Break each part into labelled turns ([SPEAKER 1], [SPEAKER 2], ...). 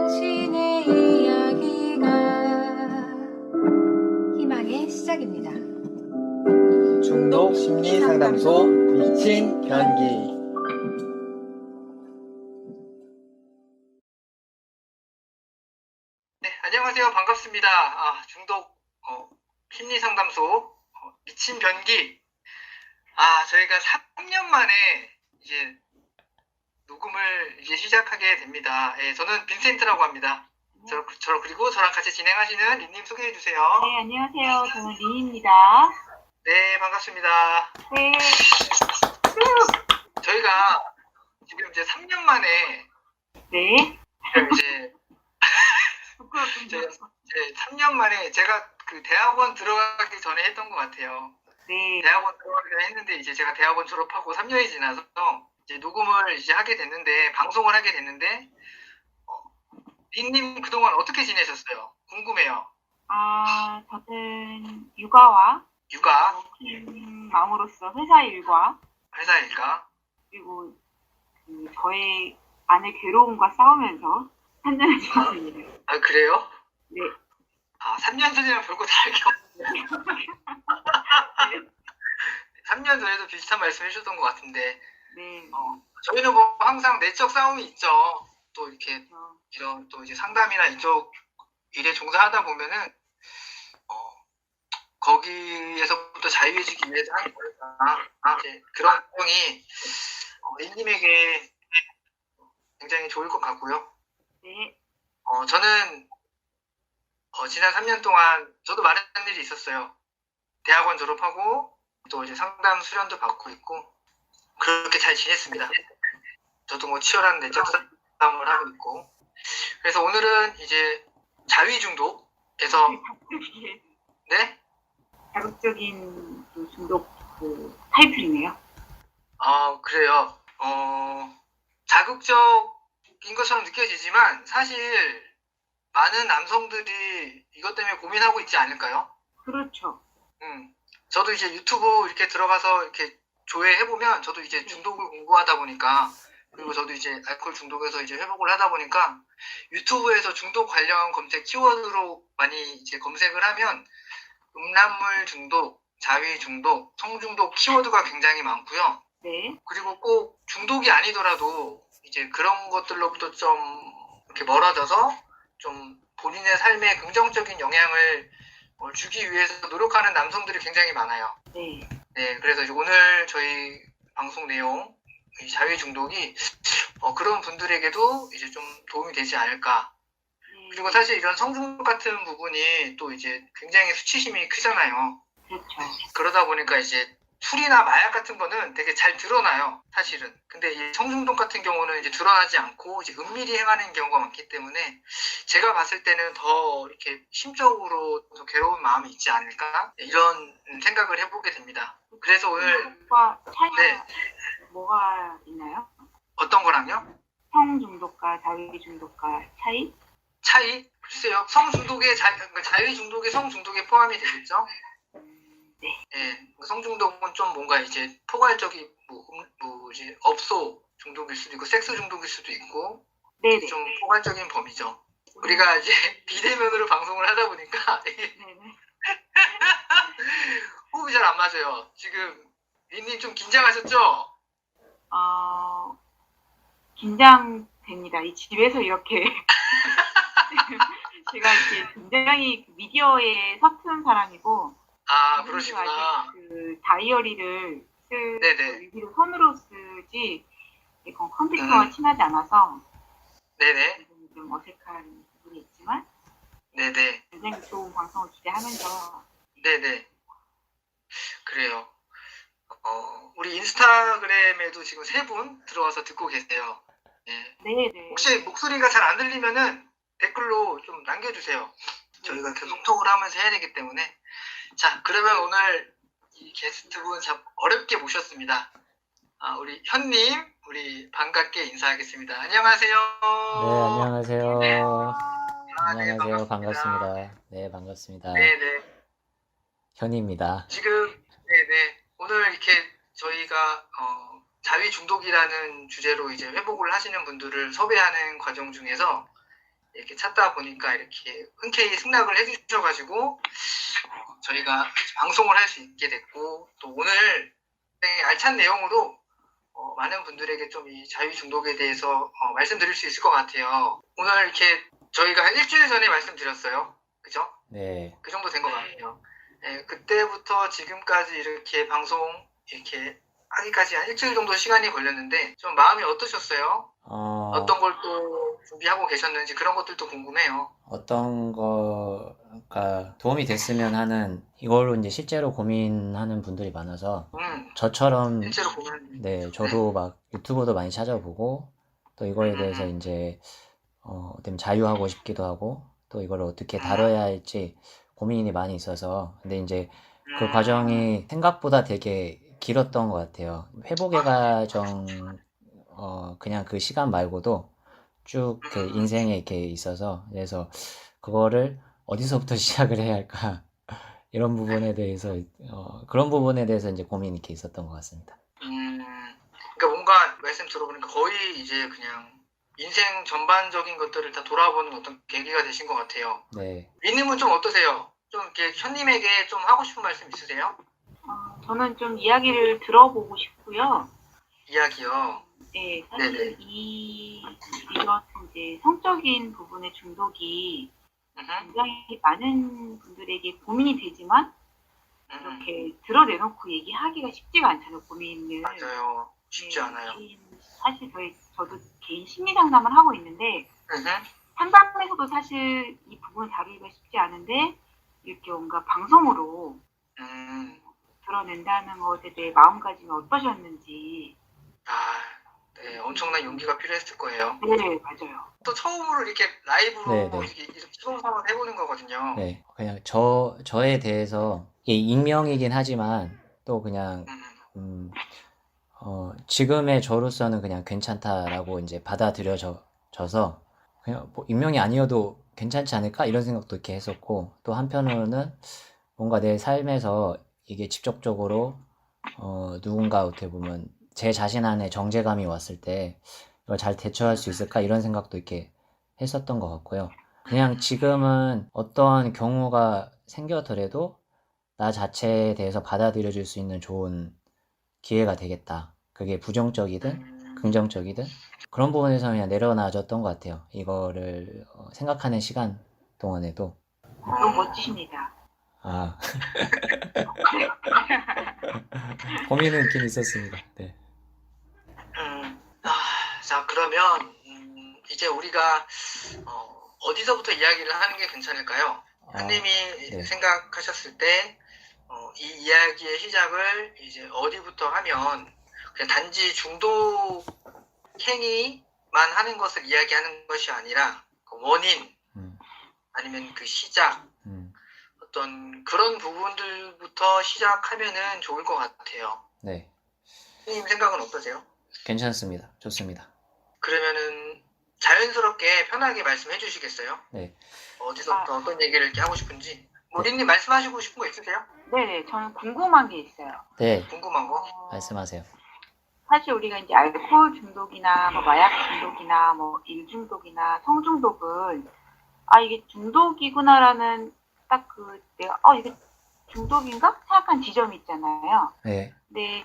[SPEAKER 1] 당신의 이야기가 희망의 시작입니다.
[SPEAKER 2] 중독 심리 상담소 미친 변기.
[SPEAKER 3] 네, 안녕하세요. 반갑습니다. 중독 심리 상담소 미친 변기. 저희가 3년 만에 이제 녹음을 이제 시작하게 됩니다. 예, 저는 빈센트라고 합니다. 그리고 저랑 같이 진행하시는 린님 소개해 주세요.
[SPEAKER 4] 네, 안녕하세요. 저는 린입니다.
[SPEAKER 3] 네, 반갑습니다.
[SPEAKER 4] 네.
[SPEAKER 3] 저희가 지금 이제 3년 만에
[SPEAKER 4] 네.
[SPEAKER 3] 이제 3년 만에 제가 그 대학원 들어가기 전에 했던 것 같아요.
[SPEAKER 4] 네.
[SPEAKER 3] 대학원 들어가기 전에 했는데 이제 제가 대학원 졸업하고 3년이 지나서 이제 녹음을 이제 하게 됐는데, 방송을 하게 됐는데, 린님 그동안 어떻게 지내셨어요? 궁금해요.
[SPEAKER 4] 저는 육아와
[SPEAKER 3] 육아,
[SPEAKER 4] 마음으로서 회사 일과
[SPEAKER 3] 회사 일가.
[SPEAKER 4] 그리고 저의 안의 괴로움과 싸우면서 3년을 지냈습니다.
[SPEAKER 3] 아, 그래요?
[SPEAKER 4] 네.
[SPEAKER 3] 3년 전이랑 별거 다를 게 없네요. 3년 전에도 비슷한 말씀 해주셨던 것 같은데,
[SPEAKER 4] 네.
[SPEAKER 3] 저희는 뭐 항상 내적 싸움이 있죠. 또 이렇게 이런 또 이제 상담이나 이쪽 일에 종사하다 보면은 거기에서부터 자유해지기 위해서 하는 거니까 이제 그런 활동이 린님에게 굉장히 좋을 것 같고요.
[SPEAKER 4] 네.
[SPEAKER 3] 저는 지난 3년 동안 저도 많은 일이 있었어요. 대학원 졸업하고 또 이제 상담 수련도 받고 있고 그렇게 잘 지냈습니다. 저도 뭐 치열한 내적 싸움을 하고 있고. 그래서 오늘은 이제 자위 중독에서 네?
[SPEAKER 4] 자극적인 중독 타이틀이네요.
[SPEAKER 3] 그래요. 자극적인 것처럼 느껴지지만 사실 많은 남성들이 이것 때문에 고민하고 있지 않을까요?
[SPEAKER 4] 그렇죠.
[SPEAKER 3] 저도 이제 유튜브 이렇게 들어가서 이렇게 조회해보면 저도 이제 중독을 공부하다 보니까, 그리고 저도 이제 알코올 중독에서 이제 회복을 하다 보니까 유튜브에서 중독 관련 검색 키워드로 많이 이제 검색을 하면 음란물 중독, 자위 중독, 성중독 키워드가 굉장히 많고요.
[SPEAKER 4] 네.
[SPEAKER 3] 그리고 꼭 중독이 아니더라도 이제 그런 것들로부터 좀 이렇게 멀어져서 좀 본인의 삶에 긍정적인 영향을 주기 위해서 노력하는 남성들이 굉장히 많아요.
[SPEAKER 4] 네.
[SPEAKER 3] 네, 그래서 이제 오늘 저희 방송 내용, 이 자위 중독이 그런 분들에게도 이제 좀 도움이 되지 않을까. 그리고 사실 이런 성중독 같은 부분이 또 이제 굉장히 수치심이 크잖아요.
[SPEAKER 4] 그렇죠.
[SPEAKER 3] 그러다 보니까 이제 술이나 마약 같은 거는 되게 잘 드러나요, 사실은. 근데 이 성중독 같은 경우는 이제 드러나지 않고 이제 은밀히 행하는 경우가 많기 때문에 제가 봤을 때는 더 이렇게 심적으로 더 괴로운 마음이 있지 않을까, 이런 생각을 해보게 됩니다. 그래서 오늘
[SPEAKER 4] 중독과 차이가
[SPEAKER 3] 네.
[SPEAKER 4] 뭐가 있나요?
[SPEAKER 3] 어떤 거랑요?
[SPEAKER 4] 성 중독과 자위 중독과 차이?
[SPEAKER 3] 차이? 글쎄요. 성중독의 자위 중독의 성중독에 포함이 되겠죠?
[SPEAKER 4] 네.
[SPEAKER 3] 예, 성중독은 좀 뭔가 이제 포괄적인 이제 업소 중독일 수도 있고 섹스 중독일 수도 있고
[SPEAKER 4] 네네.
[SPEAKER 3] 좀 포괄적인 범위죠. 우리가 이제 비대면으로 방송을 하다 보니까
[SPEAKER 4] 네네.
[SPEAKER 3] 호흡이 잘 안 맞아요. 지금 린님 좀 긴장하셨죠?
[SPEAKER 4] 긴장됩니다. 이 집에서 이렇게 제가 이렇게 굉장히 미디어에 서툰 사람이고,
[SPEAKER 3] 그러시구나.
[SPEAKER 4] 그 다이어리를
[SPEAKER 3] 네네.
[SPEAKER 4] 일기를 손으로 쓰지 컴퓨터와 친하지 않아서
[SPEAKER 3] 네네.
[SPEAKER 4] 좀 어색한 부분이 있지만,
[SPEAKER 3] 네네.
[SPEAKER 4] 굉장히 좋은 방송을 기대하면서.
[SPEAKER 3] 네네. 그래요. 우리 인스타그램에도 지금 3분 들어와서 듣고 계세요. 네.
[SPEAKER 4] 네네.
[SPEAKER 3] 혹시 목소리가 잘 안 들리면은 댓글로 좀 남겨주세요. 저희가 계속 톡을 하면서 해야 되기 때문에. 자, 그러면 오늘 이 게스트분 참 어렵게 모셨습니다. 우리 현님, 우리 반갑게 인사하겠습니다. 안녕하세요.
[SPEAKER 2] 네, 안녕하세요.
[SPEAKER 3] 네,
[SPEAKER 2] 안녕하세요.
[SPEAKER 3] 반갑습니다.
[SPEAKER 2] 반갑습니다. 네, 반갑습니다.
[SPEAKER 3] 네네.
[SPEAKER 2] 현입니다.
[SPEAKER 3] 지금, 네네. 오늘 이렇게 저희가, 자위 중독이라는 주제로 이제 회복을 하시는 분들을 섭외하는 과정 중에서 이렇게 찾다 보니까 이렇게 흔쾌히 승낙을 해주셔가지고 저희가 방송을 할 수 있게 됐고 또 오늘 굉장히 알찬 내용으로 많은 분들에게 좀 이 자유 중독에 대해서 말씀드릴 수 있을 것 같아요. 오늘 이렇게 저희가 한 일주일 전에 말씀드렸어요. 그죠?
[SPEAKER 2] 네.
[SPEAKER 3] 그 정도 된 것 같아요. 네, 그때부터 지금까지 이렇게 방송 이렇게 하기까지 한 일주일 정도 시간이 걸렸는데 좀 마음이 어떠셨어요? 어떤 걸 또 준비하고 계셨는지 그런 것들도 궁금해요.
[SPEAKER 2] 어떤 거가 도움이 됐으면 하는 이걸로 이제 실제로 고민하는 분들이 많아서 저처럼
[SPEAKER 3] 실제로 보면
[SPEAKER 2] 네, 저도 막 유튜브도 많이 찾아보고 또 이거에 대해서 이제 어떻게 자유하고 싶기도 하고 또 이걸 어떻게 다뤄야 할지 고민이 많이 있어서 근데 이제 그 과정이 생각보다 되게 길었던 것 같아요. 회복의 과정 그냥 그 시간 말고도 쭉 그 인생에 이렇게 있어서 그래서 그거를 어디서부터 시작을 해야 할까 이런 부분에 대해서 그런 부분에 대해서 이제 고민이 이렇게 있었던 것 같습니다.
[SPEAKER 3] 그러니까 뭔가 말씀 들어보니까 거의 이제 그냥 인생 전반적인 것들을 다 돌아보는 어떤 계기가 되신 것 같아요.
[SPEAKER 2] 네.
[SPEAKER 3] 리님은 좀 어떠세요? 좀 이렇게 현님에게 좀 하고 싶은 말씀 있으세요?
[SPEAKER 4] 저는 좀 이야기를 들어보고 싶고요.
[SPEAKER 3] 이야기요.
[SPEAKER 4] 네, 사실 이런 이제 성적인 부분의 중독이 굉장히 많은 분들에게 고민이 되지만 이렇게 드러내놓고 얘기하기가 쉽지가 않잖아요. 고민을.
[SPEAKER 3] 맞아요. 쉽지
[SPEAKER 4] 네,
[SPEAKER 3] 않아요.
[SPEAKER 4] 사실 저도 개인 심리 상담을 하고 있는데 상담에서도 사실 이 부분을 다루기가 쉽지 않은데 이렇게 뭔가 방송으로 드러낸다는 것에 대해 마음가짐이 어떠셨는지.
[SPEAKER 3] 네, 엄청난 용기가 필요했을 거예요.
[SPEAKER 4] 네, 맞아요.
[SPEAKER 3] 또 처음으로 이렇게 라이브로
[SPEAKER 2] 네, 네.
[SPEAKER 3] 이렇게 시범 상을 해보는 거거든요.
[SPEAKER 2] 네, 그냥 저에 대해서 이게 익명이긴 하지만 또 그냥 지금의 저로서는 그냥 괜찮다라고 이제 받아들여져서 그냥 뭐 익명이 아니어도 괜찮지 않을까 이런 생각도 이렇게 했었고 또 한편으로는 뭔가 내 삶에서 이게 직접적으로 누군가 어떻게 보면 제 자신 안에 정제감이 왔을 때 이걸 잘 대처할 수 있을까 이런 생각도 이렇게 했었던 것 같고요. 그냥 지금은 어떠한 경우가 생겨더라도 나 자체에 대해서 받아들여줄 수 있는 좋은 기회가 되겠다. 그게 부정적이든 긍정적이든 그런 부분에서 그냥 내려놔줬던 것 같아요. 이거를 생각하는 시간 동안에도.
[SPEAKER 4] 너무 멋지십니다.
[SPEAKER 2] 고민은 있긴 있었습니다. 네.
[SPEAKER 3] 자, 그러면 이제 우리가 어디서부터 이야기를 하는 게 괜찮을까요? 한님이
[SPEAKER 2] 네.
[SPEAKER 3] 생각하셨을 때 이 이야기의 시작을 이제 어디부터 하면 그냥 단지 중독 행위만 하는 것을 이야기하는 것이 아니라 그 원인 아니면 그 시작 어떤 그런 부분들부터 시작하면은 좋을 것 같아요.
[SPEAKER 2] 네.
[SPEAKER 3] 님 생각은 어떠세요?
[SPEAKER 2] 괜찮습니다. 좋습니다.
[SPEAKER 3] 그러면은 자연스럽게 편하게 말씀해 주시겠어요?
[SPEAKER 2] 네.
[SPEAKER 3] 어디서부터 어떤 얘기를 이렇게 하고 싶은지. 리님 말씀하시고 싶은 거 있으세요?
[SPEAKER 4] 네네, 저는 궁금한 게 있어요.
[SPEAKER 2] 네.
[SPEAKER 3] 궁금한 거?
[SPEAKER 2] 말씀하세요.
[SPEAKER 4] 사실 우리가 이제 알코올 중독이나 뭐 마약 중독이나 뭐 일 중독이나 성 중독은 이게 중독이구나라는 딱 그 내가 이게 중독인가 생각한 지점이 있잖아요.
[SPEAKER 2] 네.
[SPEAKER 4] 근데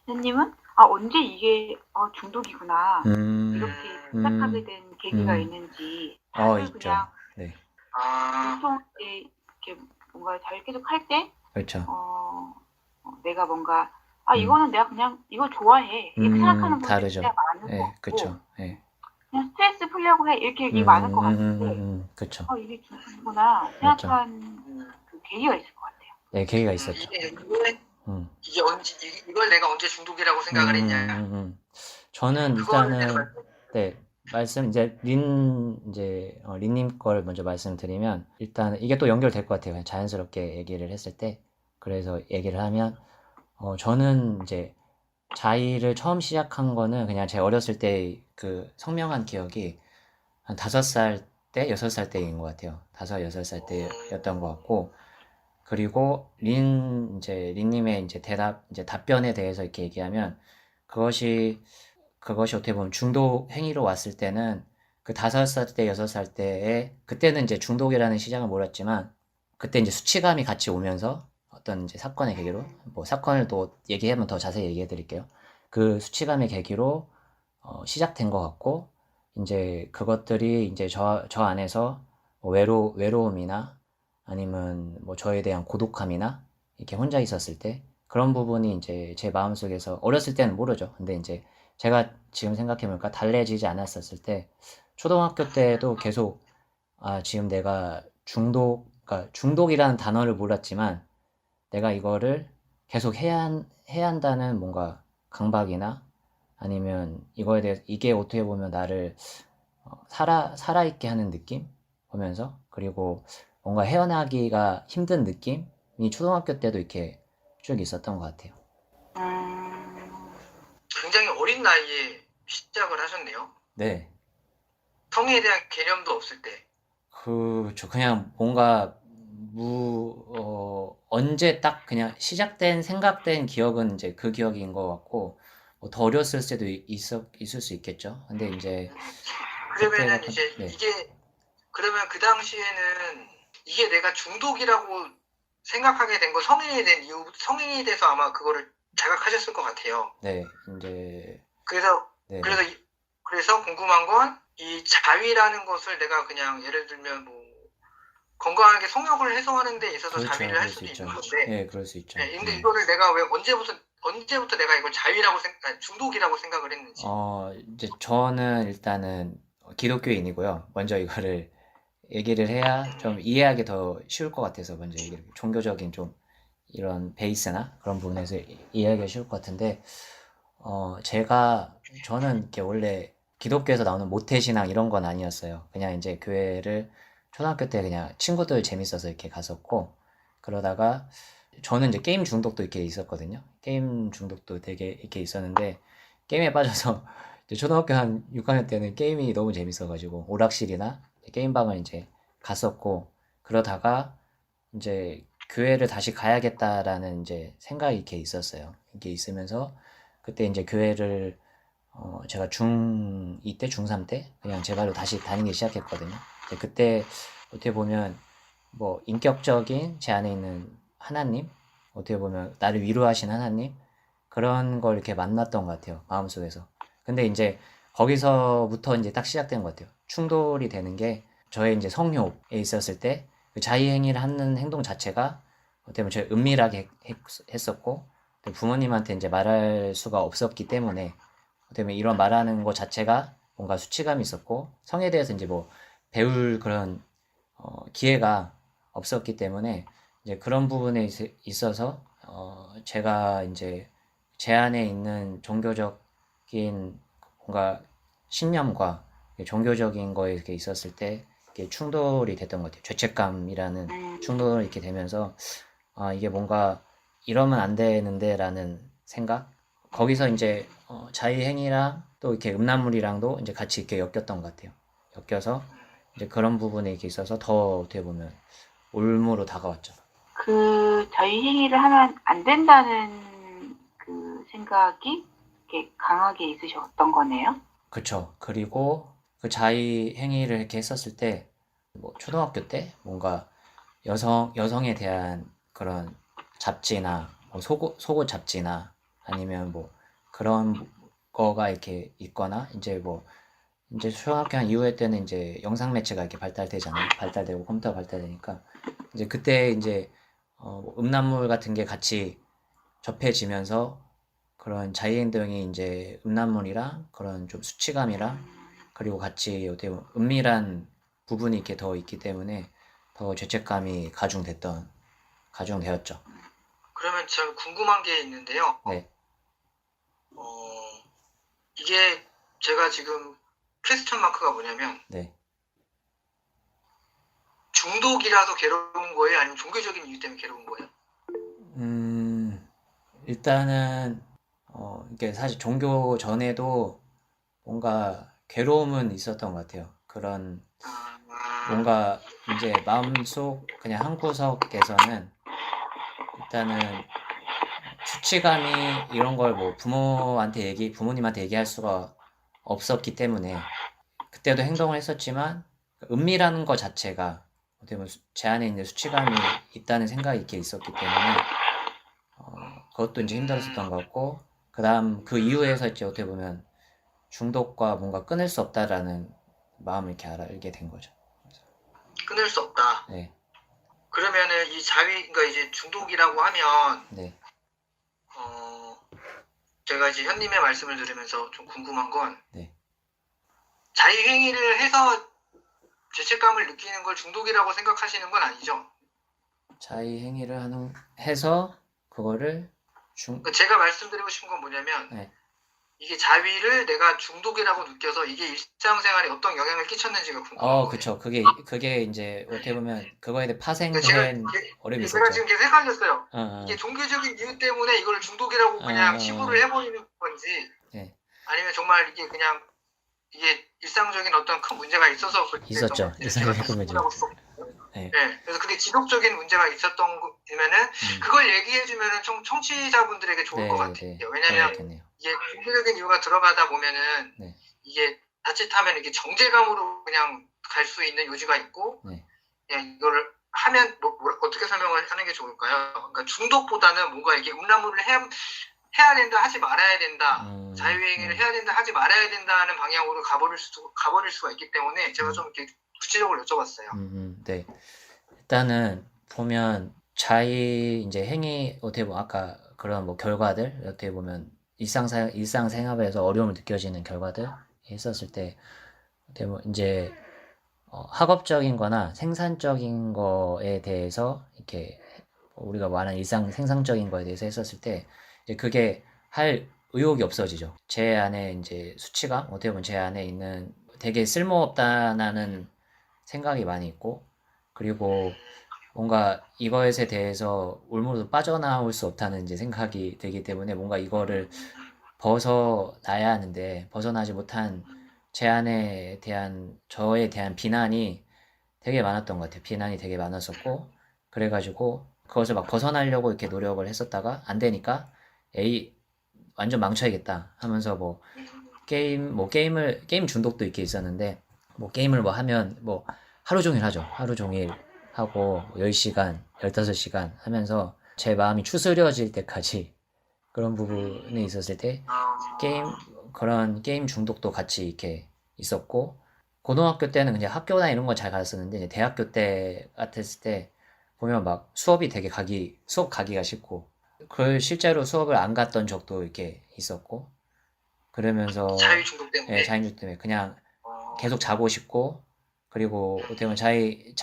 [SPEAKER 4] 선생님은 언제 이게 중독이구나 이렇게 생각하게 된 계기가 있는지.
[SPEAKER 2] 있죠.
[SPEAKER 4] 그냥
[SPEAKER 2] 네.
[SPEAKER 4] 보통 이렇게 뭔가 잘 계속 할 때
[SPEAKER 2] 그렇죠.
[SPEAKER 4] 내가 뭔가 이거는 내가 그냥 이걸 좋아해 이렇게 생각하는 분들이
[SPEAKER 2] 다르죠.
[SPEAKER 4] 진짜 많은
[SPEAKER 2] 네,
[SPEAKER 4] 것 같고
[SPEAKER 2] 그렇죠. 네.
[SPEAKER 4] 그냥 스트레스 풀려고 해 이렇게 얘기 많을 것 같은데
[SPEAKER 2] 그렇죠.
[SPEAKER 4] 이게 중독이구나 생각한 그 계기가 있을 것 같아요.
[SPEAKER 2] 네, 계기가 있었죠.
[SPEAKER 3] 이게 언제 이걸 내가 언제 중독이라고 생각을 했냐?
[SPEAKER 2] 저는 일단은 네 말씀 이제 린님 걸 먼저 말씀드리면 일단 이게 또 연결될 것 같아요. 그냥 자연스럽게 얘기를 했을 때 그래서 얘기를 하면 저는 이제 자의를 처음 시작한 거는 그냥 제 어렸을 때 그 선명한 기억이 한 5살 때, 6살 때인 것 같아요. 5, 6살 때였던 것 같고, 그리고 린님의 이제 답변에 대해서 이렇게 얘기하면, 그것이 어떻게 보면 중독 행위로 왔을 때는, 그 5살 때, 6살 때에, 그때는 이제 중독이라는 시장을 몰랐지만, 그때 이제 수치감이 같이 오면서 어떤 이제 사건의 계기로, 뭐 사건을 또 얘기하면 더 자세히 얘기해 드릴게요. 그 수치감의 계기로 시작된 것 같고, 이제 그것들이 이제 저 안에서 뭐 외로움이나 아니면 뭐 저에 대한 고독함이나 이렇게 혼자 있었을 때 그런 부분이 이제 제 마음속에서 어렸을 때는 모르죠. 근데 이제 제가 지금 생각해보니까 달래지지 않았었을 때 초등학교 때도 계속 지금 내가 그러니까 중독이라는 단어를 몰랐지만 내가 이거를 계속 해야 한다는 뭔가 강박이나 아니면 이거에 대해서 이게 어떻게 보면 나를 살아있게 하는 느낌 보면서 그리고 뭔가 헤어나기가 힘든 느낌이 초등학교 때도 이렇게 쭉 있었던 것 같아요.
[SPEAKER 3] 굉장히 어린 나이에 시작을 하셨네요.
[SPEAKER 2] 네.
[SPEAKER 3] 성에 대한 개념도 없을 때.
[SPEAKER 2] 저 그냥 뭔가 언제 딱 그냥 시작된 생각된 기억은 이제 그 기억인 것 같고 뭐더 어렸을 때도 있을 수 있겠죠. 근데 이제
[SPEAKER 3] 그러면은
[SPEAKER 2] 그때가
[SPEAKER 3] 이제
[SPEAKER 2] 네.
[SPEAKER 3] 그러면 그 당시에는 이게 내가 중독이라고 생각하게 된 거 성인이 돼서 아마 그거를 자각하셨을 것 같아요.
[SPEAKER 2] 네, 이제
[SPEAKER 3] 그래서
[SPEAKER 2] 네,
[SPEAKER 3] 그래서 궁금한 건 이 자위라는 것을 내가 그냥 예를 들면 뭐 건강하게 성욕을 해소하는 데 있어서
[SPEAKER 2] 그렇죠,
[SPEAKER 3] 자위를 할
[SPEAKER 2] 그럴 수
[SPEAKER 3] 수도
[SPEAKER 2] 있죠.
[SPEAKER 3] 있는 건데,
[SPEAKER 2] 네, 그럴 수 있죠.
[SPEAKER 3] 근데 이거를 내가 왜 언제부터 내가 이걸 중독이라고 생각을 했는지.
[SPEAKER 2] 이제 저는 일단은 기독교인이고요. 먼저 이거를 얘기를 해야 좀 이해하기 더 쉬울 것 같아서 먼저 얘기를 종교적인 좀 이런 베이스나 그런 부분에서 이해하기가 쉬울 것 같은데 저는 이렇게 원래 기독교에서 나오는 모태신앙 이런 건 아니었어요. 그냥 이제 교회를 초등학교 때 그냥 친구들 재밌어서 이렇게 갔었고 그러다가 저는 이제 게임 중독도 이렇게 있었거든요. 게임 중독도 되게 이렇게 있었는데 게임에 빠져서 이제 초등학교 한 6학년 때는 게임이 너무 재밌어가지고 오락실이나 게임방을 이제 갔었고 그러다가 이제 교회를 다시 가야겠다라는 이제 생각이 이렇게 있었어요. 이게 있으면서 그때 이제 교회를 제가 중2 때, 중3 때 그냥 제 발로 다시 다니기 시작했거든요. 그때 어떻게 보면 뭐 인격적인 제 안에 있는 하나님, 어떻게 보면 나를 위로하신 하나님 그런 걸 이렇게 만났던 것 같아요. 마음속에서. 근데 이제 거기서부터 이제 딱 시작된 것 같아요. 충돌이 되는 게 저의 이제 성욕에 있었을 때 그 자의행위를 하는 행동 자체가 어떻게 보면 제가 은밀하게 했었고 부모님한테 이제 말할 수가 없었기 때문에 어떻게 보면 이런 말하는 것 자체가 뭔가 수치감이 있었고 성에 대해서 이제 뭐 배울 그런 기회가 없었기 때문에 이제 그런 부분에 있어서 제가 이제 제 안에 있는 종교적인 뭔가 신념과 종교적인 거에 이렇게 있었을 때 이렇게 충돌이 됐던 것 같아요. 죄책감이라는 충돌이 이렇게 되면서 이게 뭔가 이러면 안 되는데라는 생각 거기서 이제 자의행위랑 또 이렇게 음란물이랑도 이제 같이 이렇게 엮였던 것 같아요. 엮여서 이제 그런 부분에 이렇게 있어서 더 어떻게 보면 올무로 다가왔죠.
[SPEAKER 4] 그 자위행위를 하면 안 된다는 그 생각이 이렇게 강하게 있으셨던 거네요.
[SPEAKER 2] 그쵸. 그리고 그 자의행위를 이렇게 했었을 때, 뭐, 초등학교 때 뭔가 여성에 대한 그런 잡지나, 뭐 속옷 잡지나, 아니면 뭐, 그런 거가 이렇게 있거나, 이제 초등학교 한 이후에 때는 이제 영상 매체가 이렇게 발달되잖아요. 발달되고 컴퓨터가 발달되니까, 이제 그때 이제, 뭐 음란물 같은 게 같이 접해지면서 그런 자의행동이 이제 음란물이랑 그런 좀 수치감이랑 그리고 같이 어떻게 보면 은밀한 부분이 이렇게 더 있기 때문에 더 죄책감이 가중되었죠.
[SPEAKER 3] 그러면 저 궁금한 게 있는데요.
[SPEAKER 2] 네,
[SPEAKER 3] 이게 제가 지금 퀘스천 마크가 뭐냐면
[SPEAKER 2] 네.
[SPEAKER 3] 중독이라서 괴로운 거예요? 아니면 종교적인 이유 때문에 괴로운 거예요?
[SPEAKER 2] 일단은 이게 사실 종교 전에도 뭔가 괴로움은 있었던 것 같아요. 그런 뭔가 이제 마음속 그냥 한 구석에서는 일단은 수치감이 이런 걸 뭐 부모님한테 얘기할 수가 없었기 때문에 그때도 행동을 했었지만 은밀한 것 자체가 어떻게 보면 제 안에 있는 수치감이 있다는 생각이 이렇게 있었기 때문에 그것도 이제 힘들었었던 것 같고 그 다음 그 이후에서 이제 어떻게 보면 중독과 뭔가 끊을 수 없다라는 마음을 이렇게 알게 된 거죠.
[SPEAKER 3] 끊을 수 없다.
[SPEAKER 2] 네,
[SPEAKER 3] 그러면은 이 자위, 그러니까 이제 중독이라고 하면
[SPEAKER 2] 네,
[SPEAKER 3] 제가 이제 현님의 말씀을 들으면서 좀 궁금한 건
[SPEAKER 2] 네.
[SPEAKER 3] 자위행위를 해서 죄책감을 느끼는 걸 중독이라고 생각하시는 건 아니죠?
[SPEAKER 2] 자의 행위를 해서 그거를
[SPEAKER 3] 그러니까 제가 말씀드리고 싶은 건 뭐냐면
[SPEAKER 2] 네.
[SPEAKER 3] 이게 자위를 내가 중독이라고 느껴서 이게 일상생활에 어떤 영향을 끼쳤는지가 궁금한 거예요.
[SPEAKER 2] 그쵸. 그게 이제 어떻게 보면 그거에 대해
[SPEAKER 3] 그러니까
[SPEAKER 2] 파생된 어려움이
[SPEAKER 3] 제가
[SPEAKER 2] 있었죠.
[SPEAKER 3] 지금 계속 헷갈렸어요.
[SPEAKER 2] 어,
[SPEAKER 3] 이게 종교적인 이유 때문에 이걸 중독이라고 그냥 치부를 해버리는 건지
[SPEAKER 2] 네.
[SPEAKER 3] 아니면 정말 이게 그냥 이게 일상적인 어떤 큰 문제가 있어서 그때
[SPEAKER 2] 있었죠. 일상적인 큰 문제. 네.
[SPEAKER 3] 네. 그래서 그게 지속적인 문제가 있었던 거면은 그걸 얘기해주면은 좀 청취자분들에게 좋을 것 같아요. 왜냐면
[SPEAKER 2] 그렇겠네요.
[SPEAKER 3] 이게 종교적인 이유가 들어가다 보면은
[SPEAKER 2] 네.
[SPEAKER 3] 이게 자칫하면 이게 정제감으로 그냥 갈 수 있는 요지가 있고
[SPEAKER 2] 네.
[SPEAKER 3] 그냥 이거를 하면 어떻게 설명을 하는 게 좋을까요? 그러니까 중독보다는 뭔가 이게 음란물을 해야 된다, 하지 말아야 된다, 자유행위를 해야 된다, 하지 말아야 된다는 방향으로 가버릴 수가 있기 때문에 제가 좀 이렇게 구체적으로 여쭤봤어요.
[SPEAKER 2] 네. 일단은 보면 이제 행위 어떻게 보면 아까 그런 뭐 결과들 어떻게 보면 일상생활에서 어려움을 느껴지는 결과들 있었을 때 어떻게 보면 이제 학업적인 거나 생산적인 거에 대해서 이렇게 우리가 말하는 생산적인 거에 대해서 했었을 때 이제 그게 할 의욕이 없어지죠. 제 안에 이제 수치감 어떻게 보면 제 안에 있는 되게 쓸모없다는 생각이 많이 있고 그리고 뭔가 이것에 대해서 울무로 빠져나올 수 없다는 이제 생각이 들기 때문에 뭔가 이거를 벗어나야 하는데 벗어나지 못한 제 안에 대한 저에 대한 비난이 되게 많았던 것 같아요. 비난이 되게 많았었고 그래가지고 그것을 막 벗어나려고 이렇게 노력을 했었다가 안 되니까 완전 망쳐야겠다 하면서 뭐 게임 중독도 이렇게 있었는데 뭐 게임을 뭐 하면 뭐 하루 종일 하죠. 하루 종일 하고 10시간, 15시간 하면서 제 마음이 추스려질 때까지 그런 부분에 있었을 때 그런 게임 중독도 같이 이렇게 있었고 고등학교 때는 그냥 학교나 이런 거 잘 갔었는데 이제 대학교 때 같았을 때 보면 막 수업 가기가 싫고 그걸 실제로 수업을 안 갔던 적도 이렇게 있었고 그러면서
[SPEAKER 3] 자유 중독 때문에.
[SPEAKER 2] 네, 자율주의 때문에 그냥 계속 자고 싶고 그리고 어떻게 보면 자의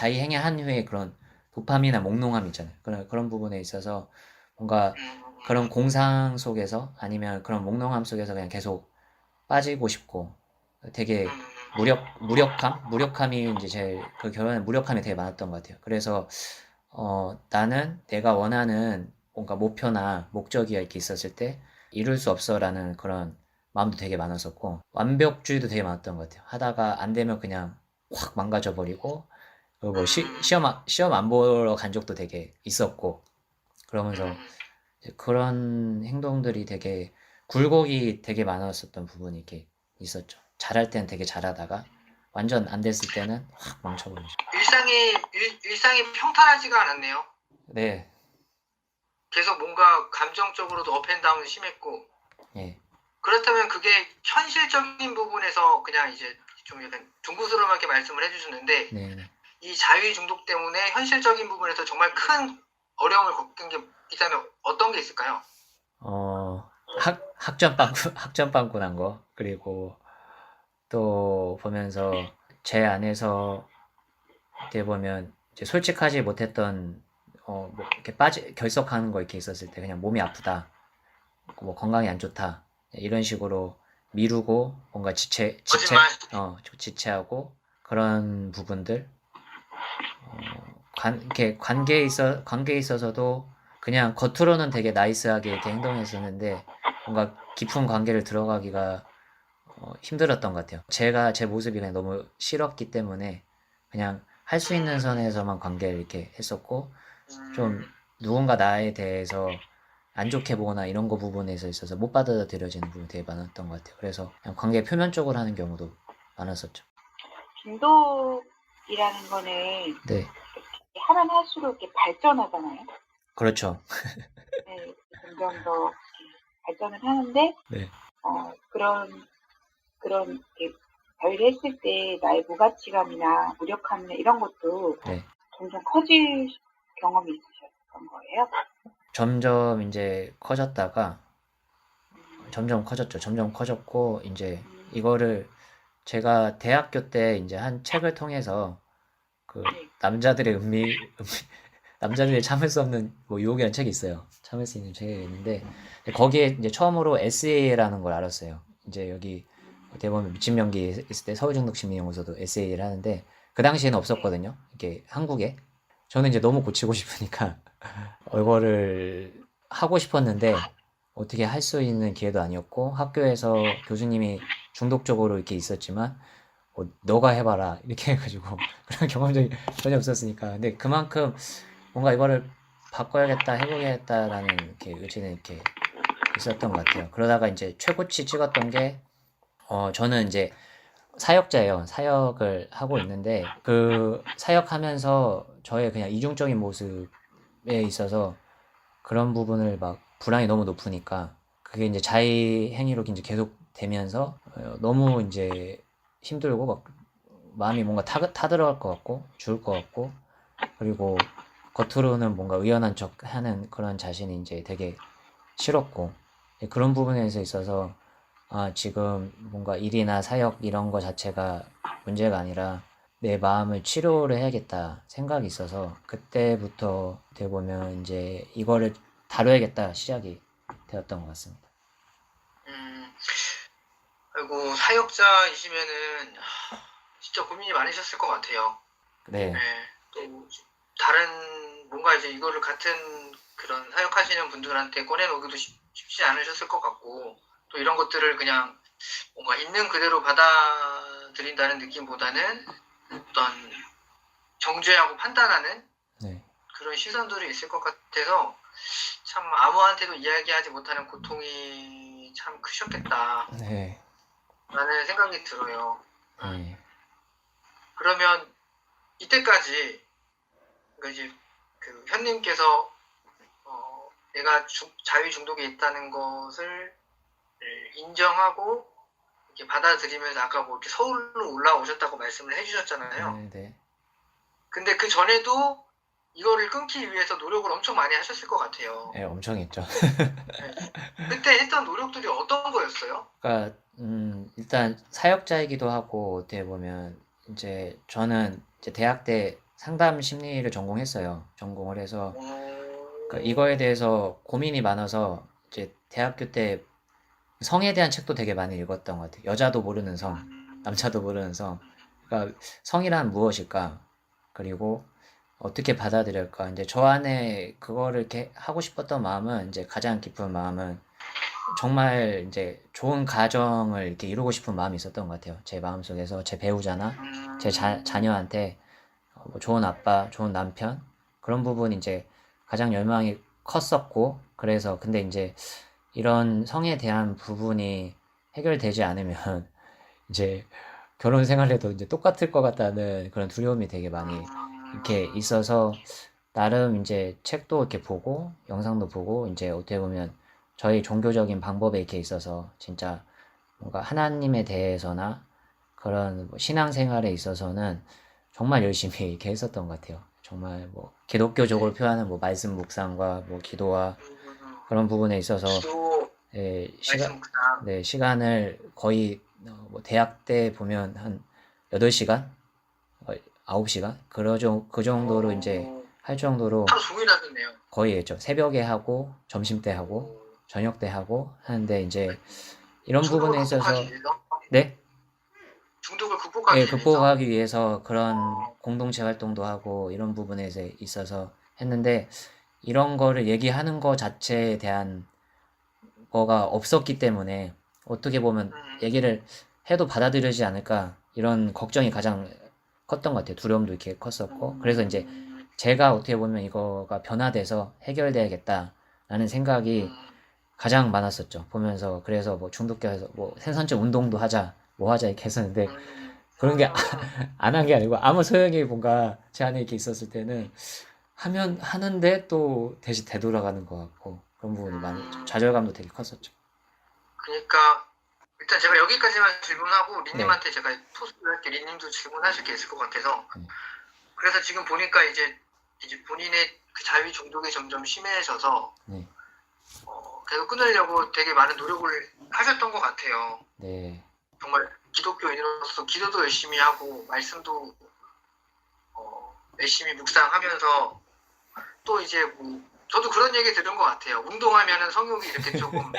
[SPEAKER 2] 행위 한 후에 그런 도파민이나 몽롱함 있잖아요. 그런 부분에 있어서 뭔가 그런 공상 속에서 아니면 그런 몽롱함 속에서 그냥 계속 빠지고 싶고 되게 무력함이 이제 그 결혼에 무력함이 되게 많았던 것 같아요. 그래서 나는 내가 원하는 뭔가 목표나 목적이 이렇게 있었을 때 이룰 수 없어라는 그런 마음도 되게 많았었고 완벽주의도 되게 많았던 것 같아요. 하다가 안 되면 그냥 확 망가져 버리고 그리고 뭐 시험 안 보러 간 적도 되게 있었고 그러면서 이제 그런 행동들이 되게 굴곡이 되게 많았었던 부분이 이렇게 있었죠. 잘할 때는 되게 잘하다가 완전 안 됐을 때는 확 망쳐버리죠.
[SPEAKER 3] 일상이 평탄하지가 않았네요.
[SPEAKER 2] 네,
[SPEAKER 3] 계속 뭔가 감정적으로도 업앤다운이 심했고
[SPEAKER 2] 예,
[SPEAKER 3] 그렇다면 그게 현실적인 부분에서 그냥 이제 좀 약간 둥그스름하게 말씀을 해주셨는데
[SPEAKER 2] 네.
[SPEAKER 3] 이 자위 중독 때문에 현실적인 부분에서 정말 큰 어려움을 겪은 게 있다면 어떤 게 있을까요?
[SPEAKER 2] 학점빵꾸 난 거, 그리고 또 보면서 제 안에서 어떻게 보면 이제 솔직하지 못했던, 뭐 이렇게 결석하는 거 이렇게 있었을 때 그냥 몸이 아프다, 뭐 건강이 안 좋다, 이런 식으로 미루고 뭔가
[SPEAKER 3] 거짓말.
[SPEAKER 2] 지체하고 그런 부분들, 이렇게 관계에 있어서도 그냥 겉으로는 되게 나이스하게 이렇게 행동했었는데 뭔가 깊은 관계를 들어가기가 힘들었던 것 같아요. 제 모습이 그냥 너무 싫었기 때문에 그냥 할 수 있는 선에서만 관계를 이렇게 했었고 좀 누군가 나에 대해서 안 좋게 보거나 이런 거 부분에서 있어서 못 받아들여지는 부분이 되게 많았던 것 같아요. 그래서 그냥 관계 표면적으로 하는 경우도 많았었죠.
[SPEAKER 4] 중독이라는 거는
[SPEAKER 2] 네,
[SPEAKER 4] 하면 할수록 이렇게 발전하잖아요.
[SPEAKER 2] 그렇죠.
[SPEAKER 4] 네, 점점 더 이렇게 발전을 하는데
[SPEAKER 2] 네,
[SPEAKER 4] 그런 이렇게 자위를 했을 때 나의 무가치감이나 무력함이나 이런 것도
[SPEAKER 2] 네.
[SPEAKER 4] 점점 커질 경험이 있으셨던 거예요?
[SPEAKER 2] 점점 이제 커졌다가 점점 커졌죠. 점점 커졌고 이제 이거를 제가 대학교 때 이제 한 책을 통해서 그 남자들의 남자들이 참을 수 없는 뭐 유혹이라는 책이 있어요. 참을 수 있는 책이 있는데 거기에 이제 처음으로 SA라는 걸 알았어요. 이제 여기 어떻게 보면 미친 연기 있을 때 서울중독심리연구소도 SA를 하는데 그 당시에는 없었거든요. 이게 한국에. 저는 이제 너무 고치고 싶으니까 이거를 하고 싶었는데 어떻게 할 수 있는 기회도 아니었고 학교에서 교수님이 중독적으로 이렇게 있었지만 너가 해봐라 이렇게 해가지고 그런 경험적이 전혀 없었으니까 근데 그만큼 뭔가 이거를 바꿔야겠다 해보겠다라는 이렇게 의지는 이렇게 있었던 것 같아요. 그러다가 이제 최고치 찍었던 게 저는 이제 사역자예요. 사역을 하고 있는데 그 사역하면서 저의 그냥 이중적인 모습에 있어서 그런 부분을 막 불안이 너무 높으니까 그게 이제 자의 행위로 이제 계속 되면서 너무 이제 힘들고 막 마음이 뭔가 타들어갈 것 같고 죽을 것 같고 그리고 겉으로는 뭔가 의연한 척 하는 그런 자신이 이제 되게 싫었고 그런 부분에서 있어서 지금 뭔가 일이나 사역 이런 거 자체가 문제가 아니라 내 마음을 치료를 해야겠다 생각이 있어서 그때부터 어떻게 보면 이제 이거를 다뤄야겠다 시작이 되었던 것 같습니다.
[SPEAKER 3] 아이고 사역자이시면은 진짜 고민이 많으셨을 것 같아요.
[SPEAKER 2] 네,
[SPEAKER 3] 또 다른 뭔가 이제 이거를 같은 그런 사역하시는 분들한테 꺼내놓기도 쉽지 않으셨을 것 같고 또 이런 것들을 그냥 뭔가 있는 그대로 받아들인다는 느낌보다는 어떤 정죄하고 판단하는
[SPEAKER 2] 네,
[SPEAKER 3] 그런 시선들이 있을 것 같아서 참 아무한테도 이야기하지 못하는 고통이 참 크셨겠다
[SPEAKER 2] 네,
[SPEAKER 3] 라는 생각이 들어요.
[SPEAKER 2] 네,
[SPEAKER 3] 그러면 이때까지 그러니까 이제 그 현님께서 내가 자위 중독에 있다는 것을 인정하고 이렇게 받아들이면서 아까 뭐 이렇게 서울로 올라오셨다고 말씀을 해주셨잖아요.
[SPEAKER 2] 네, 네.
[SPEAKER 3] 근데 그 전에도 이거를 끊기 위해서 노력을 엄청 많이 하셨을 것 같아요.
[SPEAKER 2] 네, 엄청 했죠.
[SPEAKER 3] 그때 했던 노력들이 어떤 거였어요?
[SPEAKER 2] 그러니까 일단 사역자이기도 하고 어떻게 보면 이제 저는 이제 대학 때 상담 심리를 전공했어요. 전공을 해서 그러니까 이거에 대해서 고민이 많아서 이제 대학교 때 성에 대한 책도 되게 많이 읽었던 것 같아요. 여자도 모르는 성, 남자도 모르는 성. 그러니까 성이란 무엇일까? 그리고 어떻게 받아들일까? 이제 저 안에 그거를 이렇게 하고 싶었던 마음은 이제 가장 깊은 마음은 정말 이제 좋은 가정을 이렇게 이루고 싶은 마음이 있었던 것 같아요. 제 마음속에서 제 배우자나 제 자녀한테 뭐 좋은 아빠, 좋은 남편 그런 부분이 이제 가장 열망이 컸었고 그래서 근데 이제 이런 성에 대한 부분이 해결되지 않으면 이제 결혼 생활에도 이제 똑같을 것 같다는 그런 두려움이 되게 많이 이렇게 있어서 나름 이제 책도 이렇게 보고 영상도 보고 이제 어떻게 보면 저희 종교적인 방법에 이렇게 있어서 진짜 뭔가 하나님에 대해서나 그런 뭐 신앙생활에 있어서는 정말 열심히 이렇게 했었던 것 같아요. 정말 뭐 기독교적으로 표현하는 뭐 말씀 묵상과 뭐 기도와 그런 부분에 있어서
[SPEAKER 3] 또
[SPEAKER 2] 예,
[SPEAKER 3] 말씀 묵상.
[SPEAKER 2] 네, 시간을 거의 뭐 대학 때 보면 한 8시간? 9시간? 그 정도로 이제 할 정도로
[SPEAKER 3] 하루 종일 하셨네요.
[SPEAKER 2] 거의 했죠. 새벽에 하고 점심 때 하고 저녁 때 하고 하는데 이제 이런
[SPEAKER 3] 중독을
[SPEAKER 2] 부분에 있어서
[SPEAKER 3] 극복하기 위해서?
[SPEAKER 2] 네?
[SPEAKER 3] 중독을 극복하기
[SPEAKER 2] 예,
[SPEAKER 3] 위해서?
[SPEAKER 2] 극복하기 위해서 그런 공동체 활동도 하고 이런 부분에 있어서 했는데 이런 거를 얘기하는 거 자체에 대한 거가 없었기 때문에 어떻게 보면 얘기를 해도 받아들여지지 않을까 이런 걱정이 가장 컸던 것 같아요. 두려움도 이렇게 컸었고 그래서 이제 제가 어떻게 보면 이거가 변화돼서 해결돼야겠다라는 생각이 가장 많았었죠. 보면서 그래서 뭐 중독자에서 뭐 생선적 운동도 하자 뭐 하자 이렇게 했었는데 그런 게 안 한 게 아니고 아무 소용이 뭔가 제 안에 이렇게 있었을 때는 하면 하는데 또 다시 되돌아가는 것 같고 그런 부분이 많이 좌절감도 되게 컸었죠.
[SPEAKER 3] 그러니까 일단 제가 여기까지만 질문하고
[SPEAKER 2] 네.
[SPEAKER 3] 린님한테 제가 토스를 할게. 린님도 질문하실 게 있을 것 같아서.
[SPEAKER 2] 네.
[SPEAKER 3] 그래서 지금 보니까 이제 본인의 그 자위 중독이 점점 심해져서
[SPEAKER 2] 네.
[SPEAKER 3] 계속 끊으려고 되게 많은 노력을 하셨던 것 같아요.
[SPEAKER 2] 네.
[SPEAKER 3] 정말 기독교인으로서 기도도 열심히 하고 말씀도 열심히 묵상하면서 또 이제 뭐 저도 그런 얘기 들은 것 같아요. 운동하면은 성욕이 이렇게 조금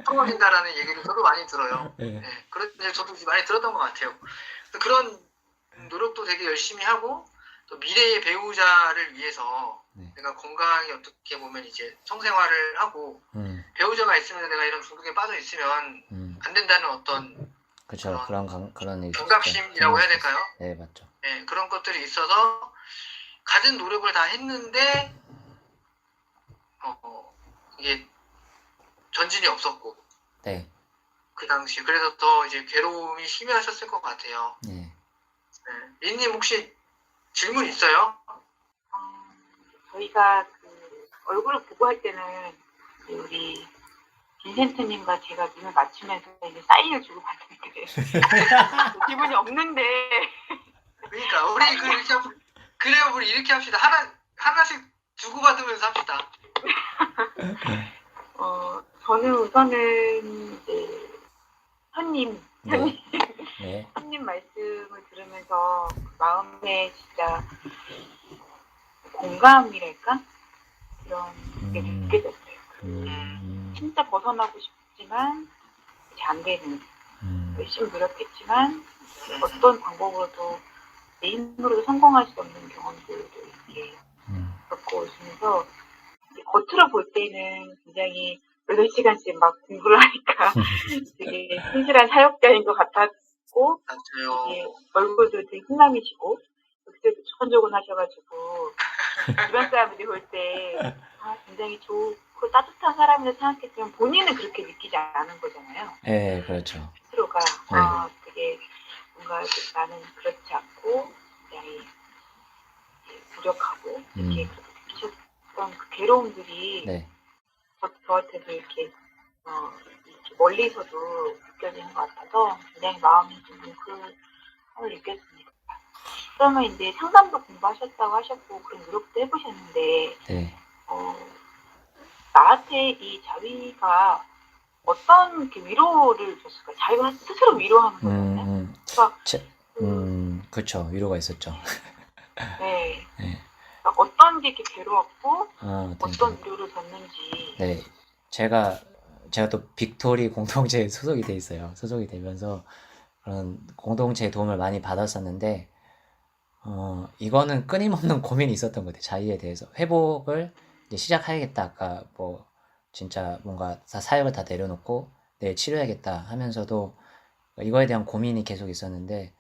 [SPEAKER 3] 떨어진다라는 얘기를 저도 많이 들어요.
[SPEAKER 2] 네.
[SPEAKER 3] 네, 그런 얘기 저도 많이 들었던 것 같아요. 그런 노력도 되게 열심히 하고 또 미래의 배우자를 위해서
[SPEAKER 2] 네.
[SPEAKER 3] 내가 건강히 어떻게 보면 이제 성생활을 하고 배우자가 있으면 내가 이런 중독에 빠져 있으면 안 된다는 어떤
[SPEAKER 2] 그쵸. 그런 일이
[SPEAKER 3] 경각심이라고 해야 될까요?
[SPEAKER 2] 네, 맞죠.
[SPEAKER 3] 네, 그런 것들이 있어서 가진 노력을 다 했는데 이게 전진이 없었고
[SPEAKER 2] 네.
[SPEAKER 3] 그 당시 그래서 더 이제 괴로움이 심해하셨을 것 같아요.
[SPEAKER 2] 네.
[SPEAKER 3] 네. 린님 혹시 질문 있어요?
[SPEAKER 4] 저희가 그 얼굴을 보고 할 때는 우리 빈센트님과 제가 눈을 맞추면서 이제 사인을 주고 받는데 기분이 없는데
[SPEAKER 3] 그러니까 우리 그래요 우리 이렇게 합시다. 하나씩 주고받으면서 합시다.
[SPEAKER 4] 저는 우선은 이제 현님
[SPEAKER 2] 네.
[SPEAKER 4] 현님 말씀을 들으면서 마음에 진짜 공감이랄까 이런 게 느껴졌어요. 진짜 벗어나고 싶지만 이제 안 되는 열심히 노력했지만 어떤 방법으로도 내 힘으로도 성공할 수 없는 경험들도 이렇게 겪고 있으면서 겉으로 볼 때는 굉장히 8시간씩 막 공부를 하니까 되게 신실한 사역자인 것 같았고 이게 얼굴도 되게 훈남이시고 역시도 조곤조곤하셔가지고 주변 사람들이 볼 때 굉장히 좋고 따뜻한 사람이라 생각했지만 본인은 그렇게 느끼지 않은 거잖아요.
[SPEAKER 2] 네, 그렇죠.
[SPEAKER 4] 스스로가 되게 뭔가 나는 그렇지 않고 굉장히 무력하고 이렇게 느끼셨던 그 괴로움들이
[SPEAKER 2] 네.
[SPEAKER 4] 저한테도 이렇게 멀리서도 느껴지는 것 같아서 굉장히 마음이 좀 뭉클함을 느꼈습니다. 그러면 이제 상담도 공부하셨다고 하셨고 그런 노력도 해보셨는데
[SPEAKER 2] 네.
[SPEAKER 4] 나한테 이 자위가 어떤 이렇게 위로를 줬을까? 자기가 스스로 위로하는 거잖아요. 그러니까
[SPEAKER 2] 그렇죠. 위로가 있었죠.
[SPEAKER 4] 네.
[SPEAKER 2] 네.
[SPEAKER 4] 그러니까 어떤 게 이렇게 괴로웠고 어떤
[SPEAKER 2] 네.
[SPEAKER 4] 위로를 줬는지.
[SPEAKER 2] 네. 제가 또 빅토리 공동체에 소속이 돼 있어요. 소속이 되면서 그런 공동체의 도움을 많이 받았었는데 이거는 끊임없는 고민이 있었던 것 같아요. 자의에 대해서 회복을 이제 시작해야겠다. 아까 뭐 진짜 뭔가 사역을 다 내려놓고 내일 치료해야겠다 하면서도 이거에 대한 고민이 계속 있었는데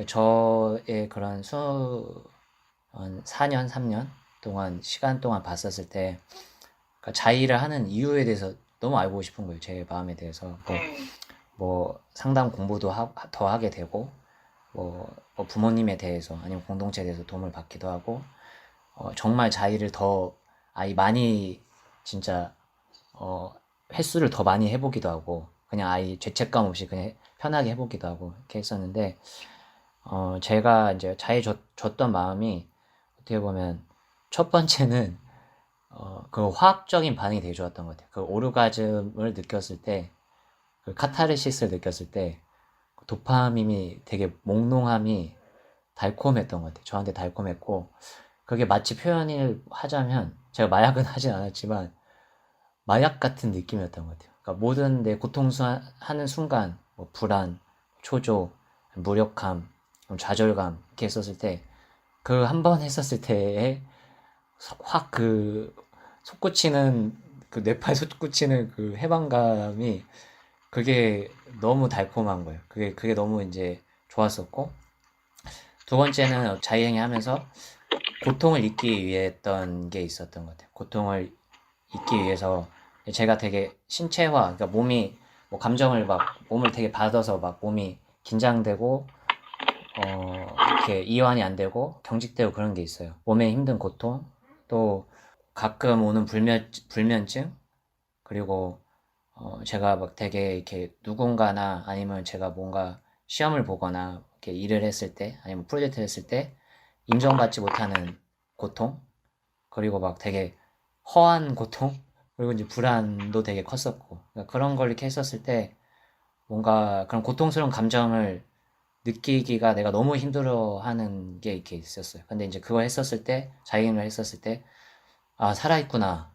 [SPEAKER 2] 저의 그런 4년, 3년 동안 시간 동안 봤었을 때 자의를 하는 이유에 대해서 너무 알고 싶은 거예요. 제 마음에 대해서. 뭐 상담 공부도 더 하게 되고 뭐 부모님에 대해서 아니면 공동체에 대해서 도움을 받기도 하고 정말 자의를 더 많이 진짜 횟수를 더 많이 해보기도 하고 그냥 죄책감 없이 그냥 편하게 해보기도 하고 이렇게 했었는데 제가 이제 자의 줬던 마음이 어떻게 보면 첫 번째는 그 화학적인 반응이 되게 좋았던 것 같아요. 그 오르가즘을 느꼈을 때, 그 카타르시스를 느꼈을 때, 도파민이 되게 몽롱함이 달콤했던 것 같아요. 저한테 달콤했고, 그게 마치 표현을 하자면, 제가 마약은 하진 않았지만, 마약 같은 느낌이었던 것 같아요. 그러니까 모든 내 고통하는 순간, 뭐 불안, 초조, 무력함, 좌절감, 이렇게 했었을 때, 그 한 번 했었을 때에 확 솟구치는 뇌파에 솟구치는 그 해방감이 그게 너무 달콤한 거예요. 그게 너무 이제 좋았었고 두 번째는 자유행위 하면서 고통을 잊기 위해 했던 게 있었던 것 같아요. 고통을 잊기 위해서 제가 되게 신체화, 그러니까 몸이 뭐 감정을 막 몸을 되게 받아서 막 몸이 긴장되고 이렇게 이완이 안 되고 경직되고 그런 게 있어요. 몸에 힘든 고통, 또 가끔 오는 불면증, 그리고 제가 막 되게 이렇게 누군가나 아니면 제가 뭔가 시험을 보거나 이렇게 일을 했을 때 아니면 프로젝트를 했을 때 인정받지 못하는 고통, 그리고 막 되게 허한 고통, 그리고 이제 불안도 되게 컸었고, 그러니까 그런 걸 이렇게 했었을 때 뭔가 그런 고통스러운 감정을 느끼기가 내가 너무 힘들어하는 게 이렇게 있었어요. 근데 이제 그거 했었을 때, 자기행위를 했었을 때, 아, 살아있구나.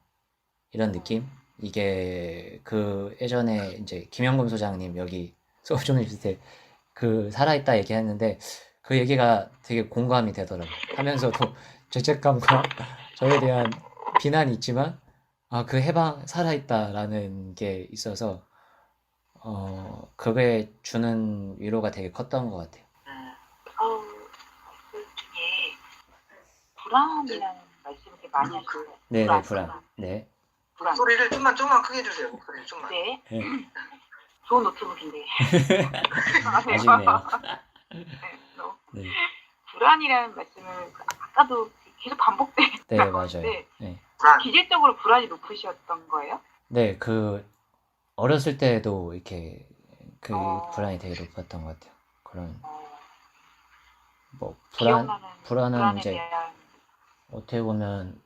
[SPEAKER 2] 이런 느낌? 이게 그 예전에 이제 김영검 소장님 여기 소좀 있을 때 그 살아있다 얘기했는데 그 얘기가 되게 공감이 되더라고요. 하면서도 죄책감과 저에 대한 비난이 있지만 아, 그 해방 살아있다라는 게 있어서 그게 주는 위로가 되게 컸던 것 같아요.
[SPEAKER 4] 그 중에 불안이라는 말씀을 이렇게 많이 하시잖아요.
[SPEAKER 2] 네네, 불안. 네.
[SPEAKER 4] 불안.
[SPEAKER 3] 소리를 좀만 크게 해주세요. 목소리를 좀만.
[SPEAKER 4] 네.
[SPEAKER 2] 네.
[SPEAKER 4] 좋은 노트북인데.
[SPEAKER 2] 아쉽네요.
[SPEAKER 4] 네, 너무
[SPEAKER 2] 네.
[SPEAKER 4] 불안이라는 말씀을 아까도 계속 반복되는
[SPEAKER 2] 네, 맞아요.
[SPEAKER 4] 네.
[SPEAKER 2] 네.
[SPEAKER 3] 불안.
[SPEAKER 4] 기질적으로 불안이 높으셨던 거예요?
[SPEAKER 2] 네, 그 어렸을 때도 이렇게 그 불안이 되게 높았던 것 같아요. 그런 뭐
[SPEAKER 4] 기억나는
[SPEAKER 2] 불안은
[SPEAKER 4] 불안에
[SPEAKER 2] 이제
[SPEAKER 4] 대한
[SPEAKER 2] 어떻게 보면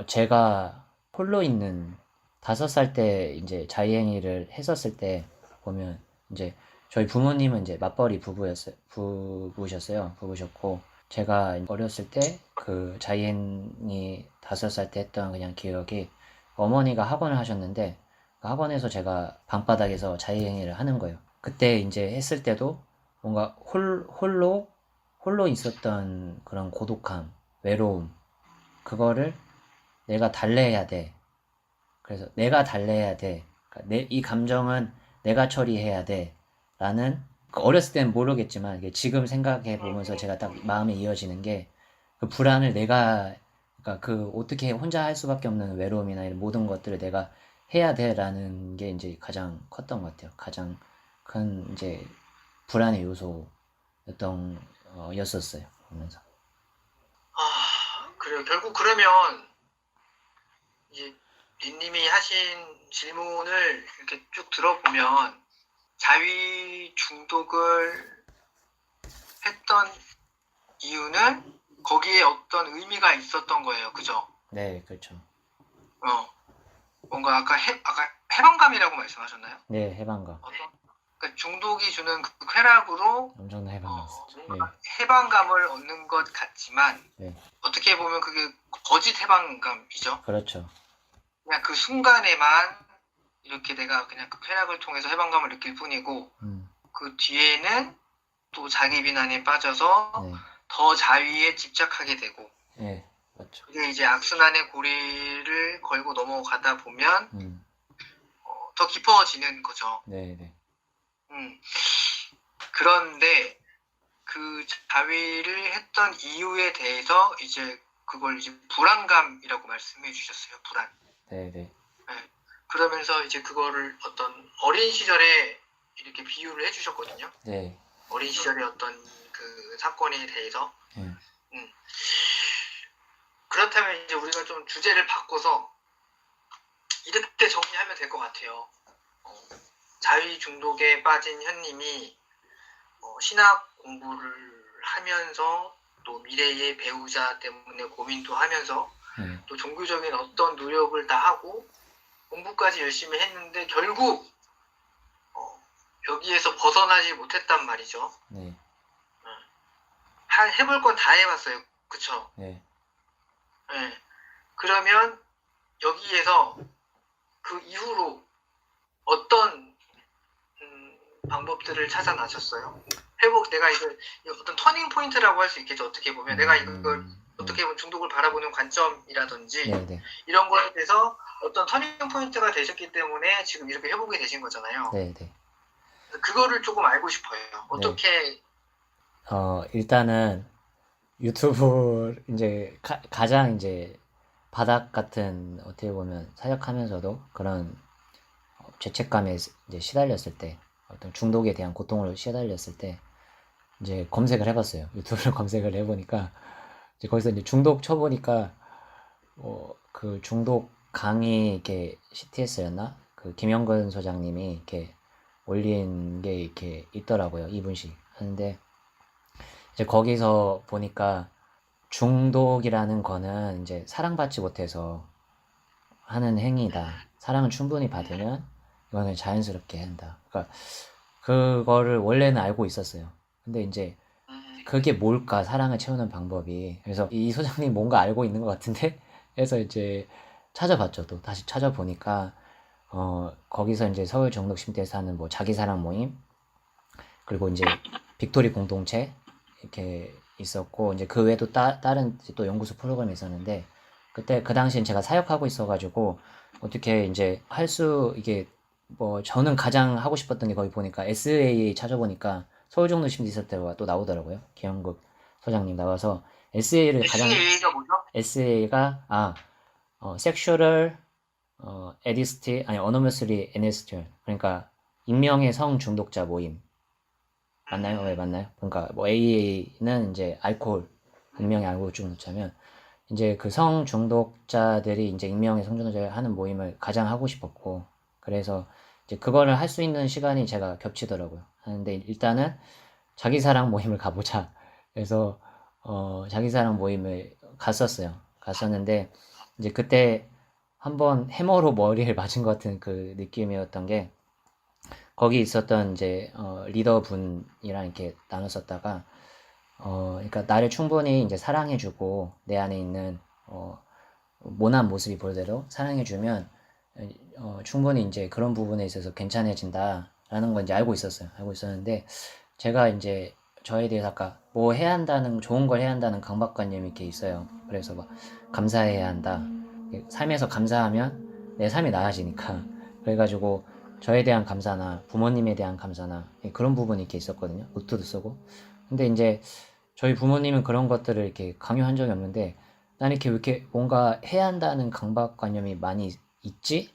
[SPEAKER 2] 제가 홀로 있는 5살 때 이제 자의행위를 했었을 때 보면 이제 저희 부모님은 이제 맞벌이 부부셨고 제가 어렸을 때 그 자의행위 5살 때 했던 그냥 기억이 어머니가 학원을 하셨는데 그 학원에서 제가 방바닥에서 자의행위를 하는 거예요. 그때 이제 했을 때도 뭔가 홀로 있었던 그런 고독함, 외로움, 그거를 내가 달래야 돼. 그래서 내가 달래야 돼. 그러니까 이 감정은 내가 처리해야 돼. 라는, 어렸을 때는 모르겠지만, 이게 지금 생각해 보면서 제가 딱 마음에 이어지는 게, 그 불안을 그러니까 그 어떻게 혼자 할 수밖에 없는 외로움이나 이런 모든 것들을 내가 해야 돼. 라는 게 이제 가장 컸던 것 같아요. 가장 큰 이제 불안의 였었어요. 보면서.
[SPEAKER 3] 그래요. 결국 그러면 이제 린님이 하신 질문을 이렇게 쭉 들어보면 자위 중독을 했던 이유는 거기에 어떤 의미가 있었던 거예요. 그죠?
[SPEAKER 2] 네, 그렇죠.
[SPEAKER 3] 뭔가 아까 해방감이라고 말씀하셨나요?
[SPEAKER 2] 네, 해방감.
[SPEAKER 3] 그러니까 중독이 주는 그 쾌락으로
[SPEAKER 2] 엄청난 해방감이었죠.
[SPEAKER 3] 뭔가 해방감을 얻는 것 같지만
[SPEAKER 2] 네.
[SPEAKER 3] 어떻게 보면 그게 거짓 해방감이죠.
[SPEAKER 2] 그렇죠.
[SPEAKER 3] 그냥 그 순간에만 이렇게 내가 그냥 그 쾌락을 통해서 해방감을 느낄 뿐이고 그 뒤에는 또 자기 비난에 빠져서
[SPEAKER 2] 네.
[SPEAKER 3] 더 자위에 집착하게 되고
[SPEAKER 2] 네, 맞죠.
[SPEAKER 3] 그게 이제 악순환의 고리를 걸고 넘어가다 보면 더 깊어지는 거죠.
[SPEAKER 2] 네, 네.
[SPEAKER 3] 그런데 그 자위를 했던 이유에 대해서 이제 그걸 이제 불안감이라고 말씀해 주셨어요. 불안.
[SPEAKER 2] 네, 네.
[SPEAKER 3] 그러면서 이제 그거를 어떤 어린 시절에 이렇게 비유를 해주셨거든요.
[SPEAKER 2] 네.
[SPEAKER 3] 어린 시절의 어떤 그 사건에 대해서. 그렇다면 이제 우리가 좀 주제를 바꿔서 이렇게 정리하면 될 것 같아요. 자위 중독에 빠진 현님이 신학 공부를 하면서 또 미래의 배우자 때문에 고민도 하면서 또 종교적인 어떤 노력을 다 하고 공부까지 열심히 했는데 결국 여기에서 벗어나지 못했단 말이죠.
[SPEAKER 2] 네.
[SPEAKER 3] 해볼 건 다 해봤어요. 그쵸?
[SPEAKER 2] 네.
[SPEAKER 3] 네. 그러면 여기에서 그 이후로 어떤 방법들을 찾아 나셨어요? 내가 이걸 어떤 터닝 포인트라고 할 수 있겠죠. 어떻게 보면 내가 이걸 어떻게 보면 중독을 바라보는 관점이라든지
[SPEAKER 2] 네.
[SPEAKER 3] 이런 거에 대해서 어떤 터닝 포인트가 되셨기 때문에 지금 이렇게 해보게 되신 거잖아요.
[SPEAKER 2] 네, 네.
[SPEAKER 3] 그거를 조금 알고 싶어요. 어떻게
[SPEAKER 2] 일단은 유튜브 이제 가장 이제 바닥 같은 어떻게 보면 사역하면서도 그런 죄책감에 이제 시달렸을 때 어떤 중독에 대한 고통을 시달렸을 때 이제 검색을 해봤어요. 유튜브로 검색을 해보니까 이제 거기서 이제 중독 쳐보니까 그 중독 강의 이렇게 CTS였나? 그 김영근 소장님이 이렇게 올린 게 이렇게 있더라고요. 2분씩 하는데 이제 거기서 보니까 중독이라는 거는 이제 사랑받지 못해서 하는 행위다. 사랑을 충분히 받으면 이거는 자연스럽게 한다. 그러니까 그거를 원래는 알고 있었어요. 근데 이제 그게 뭘까? 사랑을 채우는 방법이. 그래서 이 소장님 뭔가 알고 있는 것 같은데 해서 이제 찾아봤죠. 또 다시 찾아보니까 거기서 이제 서울 종덕심대에서 하는 뭐 자기사랑 모임 그리고 이제 빅토리 공동체 이렇게 있었고 이제 그 외에도 다른 또 연구소 프로그램이 있었는데 그때 그 당시엔 제가 사역하고 있어가지고 어떻게 이제 이게 뭐 저는 가장 하고 싶었던 게 거기 보니까 SA 찾아보니까 서울종로심리 있을 때가 또 나오더라고요. 기영국 소장님 나와서 SA를 가장
[SPEAKER 3] SA가 뭐죠?
[SPEAKER 2] SA가 섹슈얼 에디스티 아니 어노머스리 에네스티얼 그러니까 익명의 성 중독자 모임 맞나요? 왜 맞나요? 그러니까 뭐 AA는 이제 알코올 익명의 알코올 중독자면 이제 그 성 중독자들이 이제 익명의 성 중독자를 하는 모임을 가장 하고 싶었고 그래서 이제 그거를 할 수 있는 시간이 제가 겹치더라고요. 하는데 일단은 자기사랑 모임을 가보자. 그래서 자기사랑 모임을 갔었는데 이제 그때 한번 해머로 머리를 맞은 것 같은 그 느낌이었던 게 거기 있었던 이제 리더분이랑 이렇게 나눴었다가 그러니까 나를 충분히 이제 사랑해주고 내 안에 있는 모난 모습이 보여대로 사랑해주면 충분히 이제 그런 부분에 있어서 괜찮아진다라는 건 이제 알고 있었어요. 알고 있었는데 제가 이제 저에 대해서 아까 뭐 해야 한다는 좋은 걸 해야 한다는 강박관념이 이렇게 있어요. 그래서 막 감사해야 한다. 삶에서 감사하면 내 삶이 나아지니까 그래가지고 저에 대한 감사나 부모님에 대한 감사나 그런 부분이 이렇게 있었거든요. 노트도 쓰고. 근데 이제 저희 부모님은 그런 것들을 이렇게 강요한 적이 없는데 난 이렇게 왜 이렇게 뭔가 해야 한다는 강박관념이 많이 있지?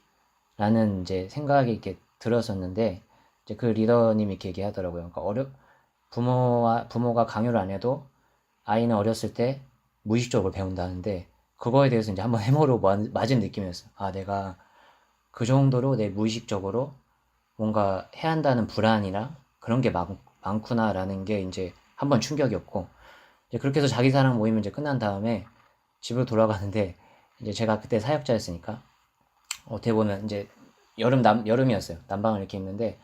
[SPEAKER 2] 라는 이제 생각이 이렇게 들었었는데 이제 그 리더님이 이렇게 얘기하더라고요. 그러니까 부모가 강요를 안 해도 아이는 어렸을 때 무의식적으로 배운다는데 그거에 대해서 이제 한번 해머로 맞은 느낌이었어요. 아, 내가 그 정도로 내 무의식적으로 뭔가 해야 한다는 불안이나 그런 게 많구나라는 게 이제 한번 충격이었고 이제 그렇게 해서 자기사랑 모임 이제 끝난 다음에 집으로 돌아가는데 이제 제가 그때 사역자였으니까 어떻게 보면 이제 여름이었어요. 난방을 이렇게 입는데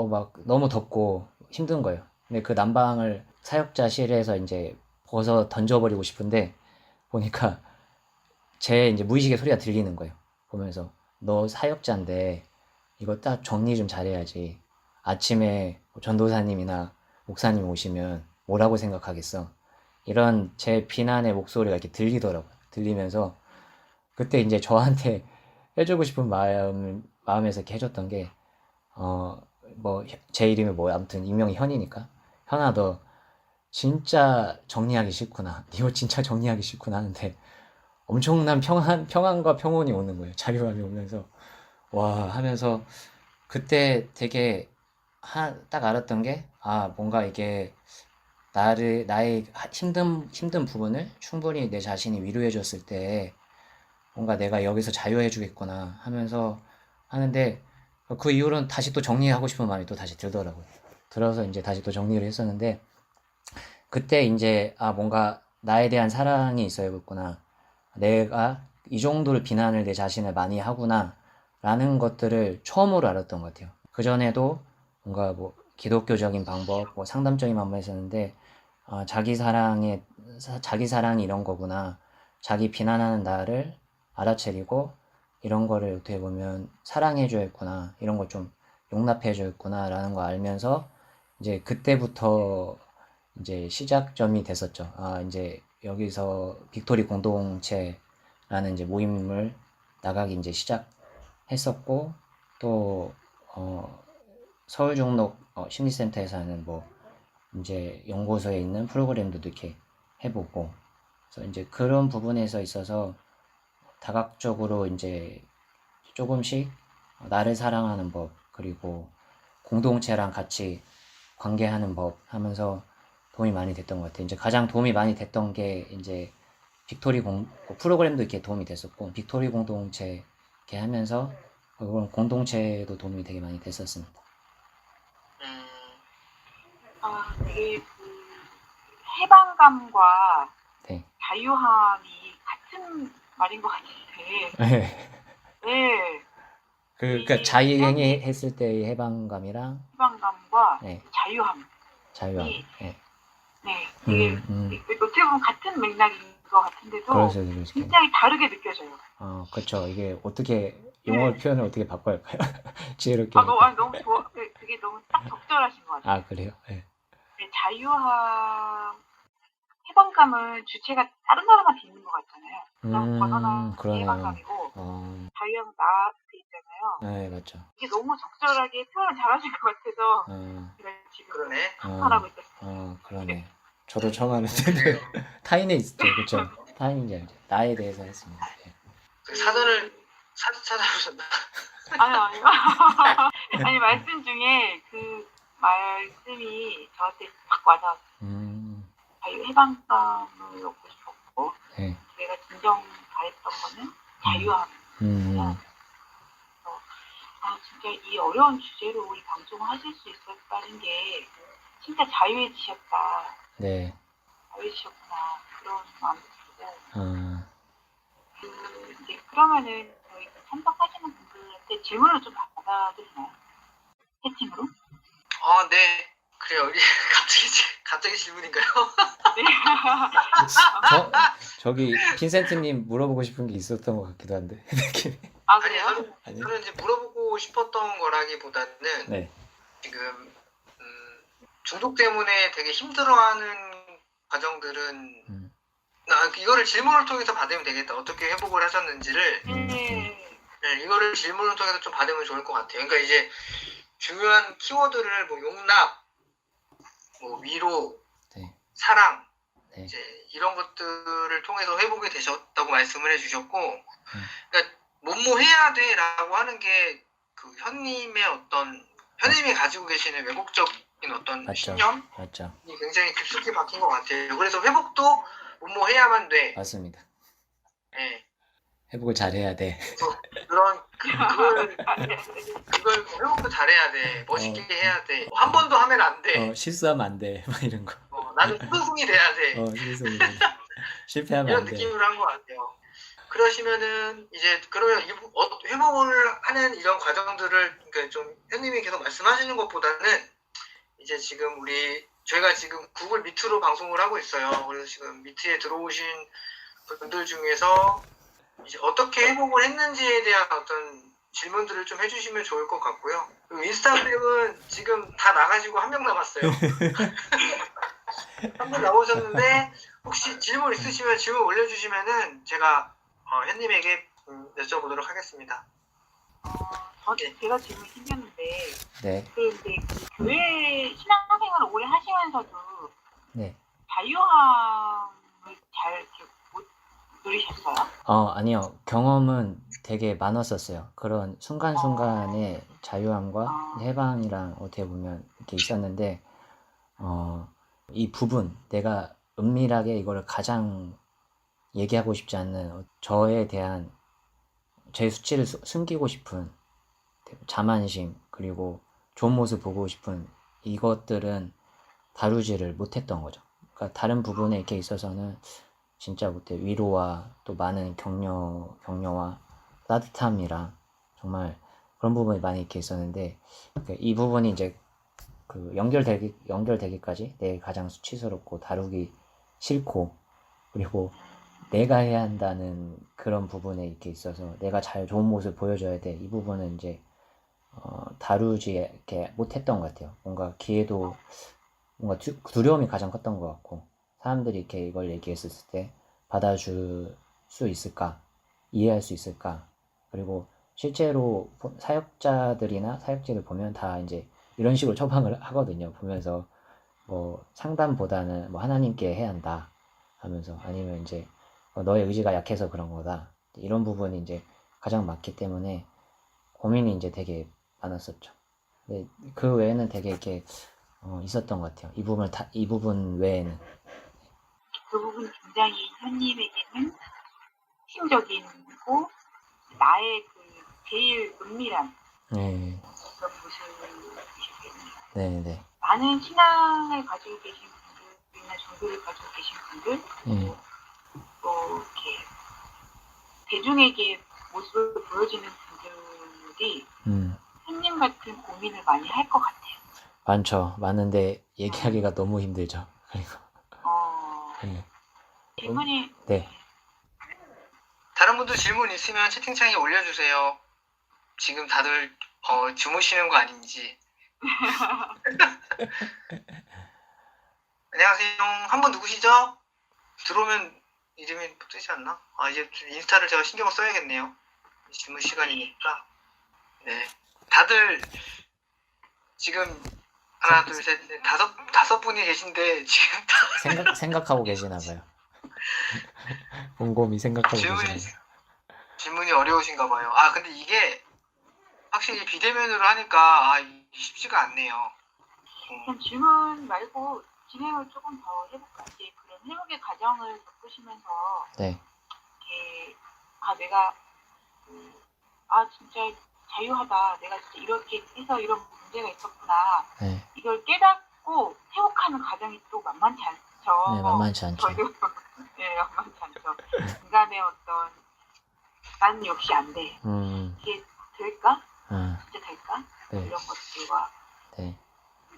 [SPEAKER 2] 막 너무 덥고 힘든 거예요. 근데 그 난방을 사역자실에서 이제 벗어 던져버리고 싶은데 보니까 제 이제 무의식의 소리가 들리는 거예요. 보면서 너 사역자인데 이거 딱 정리 좀 잘해야지. 아침에 전도사님이나 목사님 오시면 뭐라고 생각하겠어? 이런 제 비난의 목소리가 이렇게 들리더라고요. 들리면서 그때 이제 저한테 해주고 싶은 마음에서 이렇게 해줬던 게 뭐 제 이름이 뭐야 아무튼 익명이 현이니까 현아 너 진짜 정리하기 싫구나. 니 옷 진짜 정리하기 싫구나 하는데 엄청난 평안과 평온이 오는 거예요. 자유감이 오면서 와 하면서 그때 되게 딱 알았던 게 뭔가 이게 나의 힘든 부분을 충분히 내 자신이 위로해 줬을 때 뭔가 내가 여기서 자유해 주겠구나 하면서 하는데 그 이후로는 다시 또 정리하고 싶은 마음이 또 다시 들더라고요. 들어서 이제 다시 또 정리를 했었는데 그때 이제 뭔가 나에 대한 사랑이 있어야겠구나. 내가 이 정도로 비난을 내 자신을 많이 하구나 라는 것들을 처음으로 알았던 것 같아요. 그전에도 뭔가 뭐 기독교적인 방법, 뭐 상담적인 방법을 했었는데 자기 사랑이 이런 거구나. 자기 비난하는 나를 알아차리고 이런 거를 어떻게 보면 사랑해줘야겠구나. 이런 걸 좀 용납해줘야겠구나 라는 거 알면서 이제 그때부터 이제 시작점이 됐었죠. 이제 여기서 빅토리 공동체라는 이제 모임을 나가기 이제 시작했었고 또 서울 종록 심리센터에서 하는 뭐 이제 연구소에 있는 프로그램도 이렇게 해보고 그래서 이제 그런 부분에서 있어서 다각적으로 이제 조금씩 나를 사랑하는 법 그리고 공동체랑 같이 관계하는 법 하면서 도움이 많이 됐던 것 같아요. 이제 가장 도움이 많이 됐던 게 이제 프로그램도 이렇게 도움이 됐었고, 빅토리 공동체 이렇게 하면서 그런 공동체도 도움이 되게 많이 됐었습니다.
[SPEAKER 4] 되게 그 해방감과
[SPEAKER 2] 네.
[SPEAKER 4] 자유함이 같은 말인 것 같은데, 네,
[SPEAKER 2] 그러니까 자유행위 했을 때의 해방감이랑
[SPEAKER 4] 해방감과
[SPEAKER 2] 네.
[SPEAKER 4] 자유함.
[SPEAKER 2] 자유함. 네.
[SPEAKER 4] 네, 이게 어떻게 보면 같은 맥락인 것 같은데도
[SPEAKER 2] 그러죠.
[SPEAKER 4] 굉장히 다르게 느껴져요.
[SPEAKER 2] 그렇죠. 이게 어떻게 용어 표현을 어떻게 바꿔야 할까요? 지혜롭게.
[SPEAKER 4] 너무 좋아. 그게 너무 딱 적절하신 것 같아요.
[SPEAKER 2] 그래요? 네.
[SPEAKER 4] 자유함, 해방감은 주체가 다른 사람한테 있는 것 같잖아요. 그냥 벗어난
[SPEAKER 2] 그러네요.
[SPEAKER 4] 해방감이고 자유함은 나한테 있잖아요.
[SPEAKER 2] 네, 맞죠.
[SPEAKER 4] 이게 너무 적절하게 표현을 잘하신 것 같아서 제가 지금
[SPEAKER 3] 그러네.
[SPEAKER 4] 감탄하고 있었어요.
[SPEAKER 2] 그러네. 저도 처음 하는데 타인에 있죠, 그렇죠? 타인인지 알죠. 나에 대해서 했습니다. 네.
[SPEAKER 3] 그 사전을 찾아보셨나?
[SPEAKER 4] 아니요. 아니 말씀 중에 그 말씀이 저한테 딱 와닿았어요. 자유 해방감을 얻고 싶었고
[SPEAKER 2] 네.
[SPEAKER 4] 내가 진정 바랬던 거는 자유함이에요. 진짜 이 어려운 주제로 우리 방송을 하실 수 있었다는 게 진짜 자유해지셨다.
[SPEAKER 2] 네.
[SPEAKER 4] 자유해지셨구나. 그런 마음이 들고 이제 그러면은 저희 참석하시는 분들한테 질문을 좀 받아드리나요? 채팅으로?
[SPEAKER 3] 네. 그래요. 우리 갑자기 질문인가요?
[SPEAKER 4] 네.
[SPEAKER 2] 저기 빈센트님 물어보고 싶은 게 있었던 것 같기도 한데 느낌이.
[SPEAKER 4] 그래요?
[SPEAKER 3] 저는 이제 물어보고 싶었던 거라기보다는
[SPEAKER 2] 네.
[SPEAKER 3] 지금 중독 때문에 되게 힘들어하는 가정들은 이거를 질문을 통해서 받으면 되겠다. 어떻게 회복을 하셨는지를 네, 이거를 질문을 통해서 좀 받으면 좋을 것 같아요. 그러니까 이제 중요한 키워드를 뭐 용납, 뭐 위로,
[SPEAKER 2] 네.
[SPEAKER 3] 사랑,
[SPEAKER 2] 네.
[SPEAKER 3] 이제 이런 것들을 통해서 회복이 되셨다고 말씀을 해주셨고, 그러니까 뭐뭐 해야 돼라고 하는 게 그 현님이 가지고 계시는 왜곡적인 어떤
[SPEAKER 2] 맞죠.
[SPEAKER 3] 신념이
[SPEAKER 2] 맞죠.
[SPEAKER 3] 굉장히 깊숙이 박힌 것 같아요. 그래서 회복도 뭐뭐 해야만 돼.
[SPEAKER 2] 맞습니다.
[SPEAKER 3] 네.
[SPEAKER 2] 회복을 잘해야 돼.
[SPEAKER 3] 그걸 회복도 잘해야 돼. 멋있게 해야 돼. 한 번도 하면 안 돼.
[SPEAKER 2] 실수하면 안 돼. 막 이런 거.
[SPEAKER 3] 나는 후승이 돼야 돼.
[SPEAKER 2] 실수하면 실패하면
[SPEAKER 3] 이런
[SPEAKER 2] 안 돼.
[SPEAKER 3] 느낌으로 한 것 같아요. 그러시면은 이제 그러면 회복을 하는 이런 과정들을 그러니까 좀 현님이 계속 말씀하시는 것보다는 이제 지금 저희가 지금 구글 미트로 방송을 하고 있어요. 그래서 지금 미트에 들어오신 분들 중에서 이제 어떻게 회복을 했는지에 대한 어떤 질문들을 좀 해주시면 좋을 것 같고요. 그리고 인스타그램은 지금 다 나가시고 한 명 남았어요. 한 명 남으셨는데 혹시 질문 있으시면 질문 올려주시면은 제가 현님에게 여쭤보도록 하겠습니다.
[SPEAKER 4] 제가 질문이 생겼는데
[SPEAKER 2] 네.
[SPEAKER 4] 근데 그 교회 신앙생활을 오래 하시면서도
[SPEAKER 2] 네.
[SPEAKER 4] 자유함을 잘 이렇게 못 누리셨어요?
[SPEAKER 2] 아니요. 경험은 되게 많았었어요. 그런 순간순간의 자유함과 해방이랑 어떻게 보면 이렇게 있었는데, 이 부분, 내가 은밀하게 이거를 가장 얘기하고 싶지 않는 저에 대한 제 수치를 숨기고 싶은 자만심, 그리고 좋은 모습 보고 싶은 이것들은 다루지를 못했던 거죠. 그러니까 다른 부분에 이렇게 있어서는 진짜 못해. 위로와 또 많은 격려와 따뜻함이랑 정말 그런 부분이 많이 이렇게 있었는데, 이 부분이 이제 그 연결되기까지 내가 가장 수치스럽고 다루기 싫고, 그리고 내가 해야 한다는 그런 부분에 이렇게 있어서 내가 잘 좋은 모습 보여줘야 돼. 이 부분은 이제 다루지 이렇게 못했던 것 같아요. 뭔가 기회도 뭔가 두려움이 가장 컸던 것 같고, 사람들이 이렇게 이걸 얘기했을 때 받아줄 수 있을까? 이해할 수 있을까? 그리고 실제로 사역자들을 보면 다 이제 이런 식으로 처방을 하거든요. 보면서 뭐 상담보다는 뭐 하나님께 해야 한다 하면서, 아니면 이제 너의 의지가 약해서 그런 거다. 이런 부분이 이제 가장 많기 때문에 고민이 이제 되게 많았었죠. 근데 그 외에는 되게 이렇게 있었던 것 같아요. 이 부분 외에는.
[SPEAKER 4] 그 부분 굉장히 현님에게는 핵심적이고 나의 그 제일 은밀한
[SPEAKER 2] 네,
[SPEAKER 4] 그런 모습이시겠네요.
[SPEAKER 2] 네.
[SPEAKER 4] 많은 신앙을 가지고 계신 분들이나 종교를 가지고 계신 분들,
[SPEAKER 2] 네.
[SPEAKER 4] 또 이렇게 대중에게 모습을 보여주는 분들이 햇님 같은 고민을 많이 할 것 같아요.
[SPEAKER 2] 많죠. 많은데 얘기하기가 너무 힘들죠. 그리고 네.
[SPEAKER 4] 질문이
[SPEAKER 2] 네.
[SPEAKER 3] 다른 분들 질문 있으면 채팅창에 올려주세요. 지금 다들 주무시는 거 아닌지. 안녕하세요. 한 분 누구시죠? 들어오면 이름이 뜨지 않나? 아, 이제 인스타를 제가 신경을 써야겠네요. 질문 시간이니까. 네. 다들 지금 하나, 둘, 셋, 넷, 다섯 분이 계신데 지금
[SPEAKER 2] 생각하고 계시나 봐요. 곰곰이 생각하고 계시나 봐요.
[SPEAKER 3] 질문이 어려우신가 봐요. 아, 근데 이게 확실히 비대면으로 하니까 쉽지가 않네요.
[SPEAKER 4] 그럼 질문 말고 진행을 조금 더 해볼까? 이제 그런 회복의 과정을 겪으시면서
[SPEAKER 2] 네.
[SPEAKER 4] 이렇게 내가 진짜 자유하다. 내가 진짜 이렇게 해서 이런 문제가 있었구나.
[SPEAKER 2] 네.
[SPEAKER 4] 이걸 깨닫고 회복하는 과정이 또 만만치 않죠.
[SPEAKER 2] 네, 만만치 않죠.
[SPEAKER 4] 저희도 네, 만만치 않죠. 인간의 어떤 난 역시 안 돼. 이게 될까? 진짜 될까?
[SPEAKER 2] 네.
[SPEAKER 4] 이런 것들과
[SPEAKER 2] 네.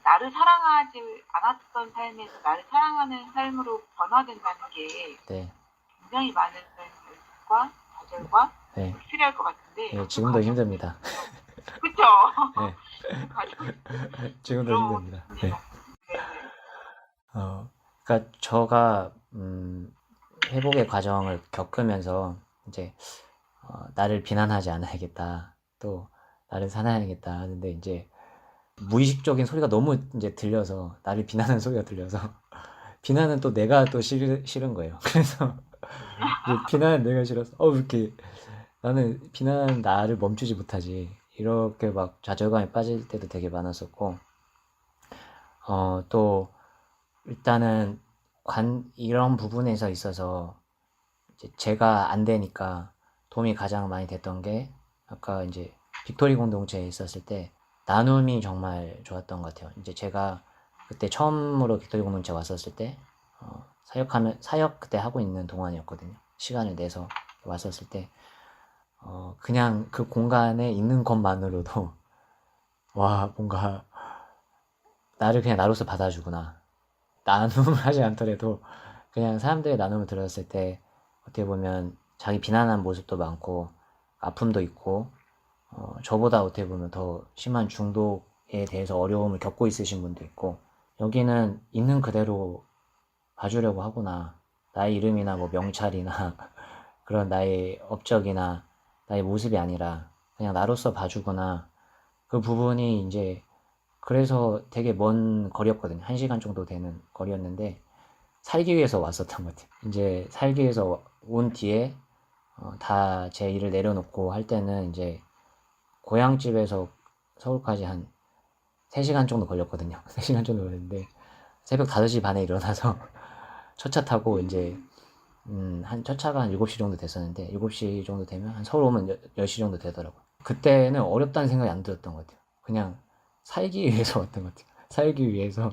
[SPEAKER 4] 나를 사랑하지 않았던 삶에서 나를 사랑하는 삶으로 변화된다는 게
[SPEAKER 2] 네.
[SPEAKER 4] 굉장히 많은 연습과 좌절과
[SPEAKER 2] 네.
[SPEAKER 4] 필요할 것 같은데
[SPEAKER 2] 네, 지금도 힘듭니다.
[SPEAKER 4] 그쵸?
[SPEAKER 2] 네. 지금도 힘듭니다. 네.
[SPEAKER 4] 네.
[SPEAKER 2] 그러니까 저가 회복의 과정을 겪으면서 이제 나를 비난하지 않아야겠다. 또 나를 사랑해야겠다 하는데 이제 무의식적인 소리가 너무 이제 들려서 나를 비난하는 소리가 들려서 비난은 또 내가 또 싫은 거예요. 그래서 이제 비난은 내가 싫어서 이렇게 나는 비난하는 나를 멈추지 못하지 이렇게 막 좌절감에 빠질 때도 되게 많았었고 또 일단은 이런 부분에서 있어서 이제 제가 안 되니까 도움이 가장 많이 됐던 게 아까 이제 빅토리 공동체에 있었을 때 나눔이 정말 좋았던 것 같아요. 이제 제가 그때 처음으로 빅토리 공동체 왔었을 때 사역 그때 하고 있는 동안이었거든요. 시간을 내서 왔었을 때 그냥 그 공간에 있는 것만으로도 와 뭔가 나를 그냥 나로서 받아주구나. 나눔을 하지 않더라도 그냥 사람들의 나눔을 들었을 때 어떻게 보면 자기 비난한 모습도 많고 아픔도 있고 저보다 어떻게 보면 더 심한 중독에 대해서 어려움을 겪고 있으신 분도 있고 여기는 있는 그대로 봐주려고 하구나. 나의 이름이나 뭐 명찰이나 그런 나의 업적이나 나의 모습이 아니라 그냥 나로서 봐주구나. 그 부분이 이제 그래서 되게 먼 거리였거든요. 1시간 정도 되는 거리였는데 살기 위해서 왔었던 것 같아요. 이제 살기 위해서 온 뒤에 다 제 일을 내려놓고 할 때는 이제 고향집에서 서울까지 한 3시간 정도 걸렸거든요. 3시간 정도 걸렸는데 새벽 5시 반에 일어나서 첫 차 타고 이제 첫 차가 한 7시 정도 됐었는데 7시 정도 되면 한 서울 오면 10시 정도 되더라고요. 그때는 어렵다는 생각이 안 들었던 것 같아요. 그냥 살기 위해서 왔던 것 같아요. 살기 위해서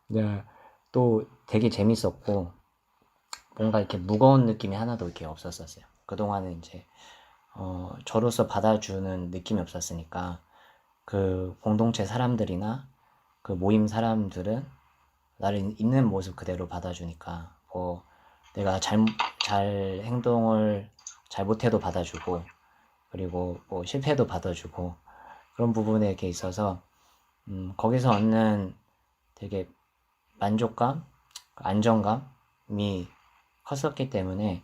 [SPEAKER 2] 그냥 또 되게 재밌었고 뭔가 이렇게 무거운 느낌이 하나도 이렇게 없었었어요. 그동안은 이제 저로서 받아주는 느낌이 없었으니까 그 공동체 사람들이나 그 모임 사람들은 나를 있는 모습 그대로 받아주니까 뭐 내가 잘 행동을 잘못해도 받아주고 그리고 뭐 실패도 받아주고 그런 부분에 이렇게 있어서 거기서 얻는 되게 만족감, 안정감이 컸었기 때문에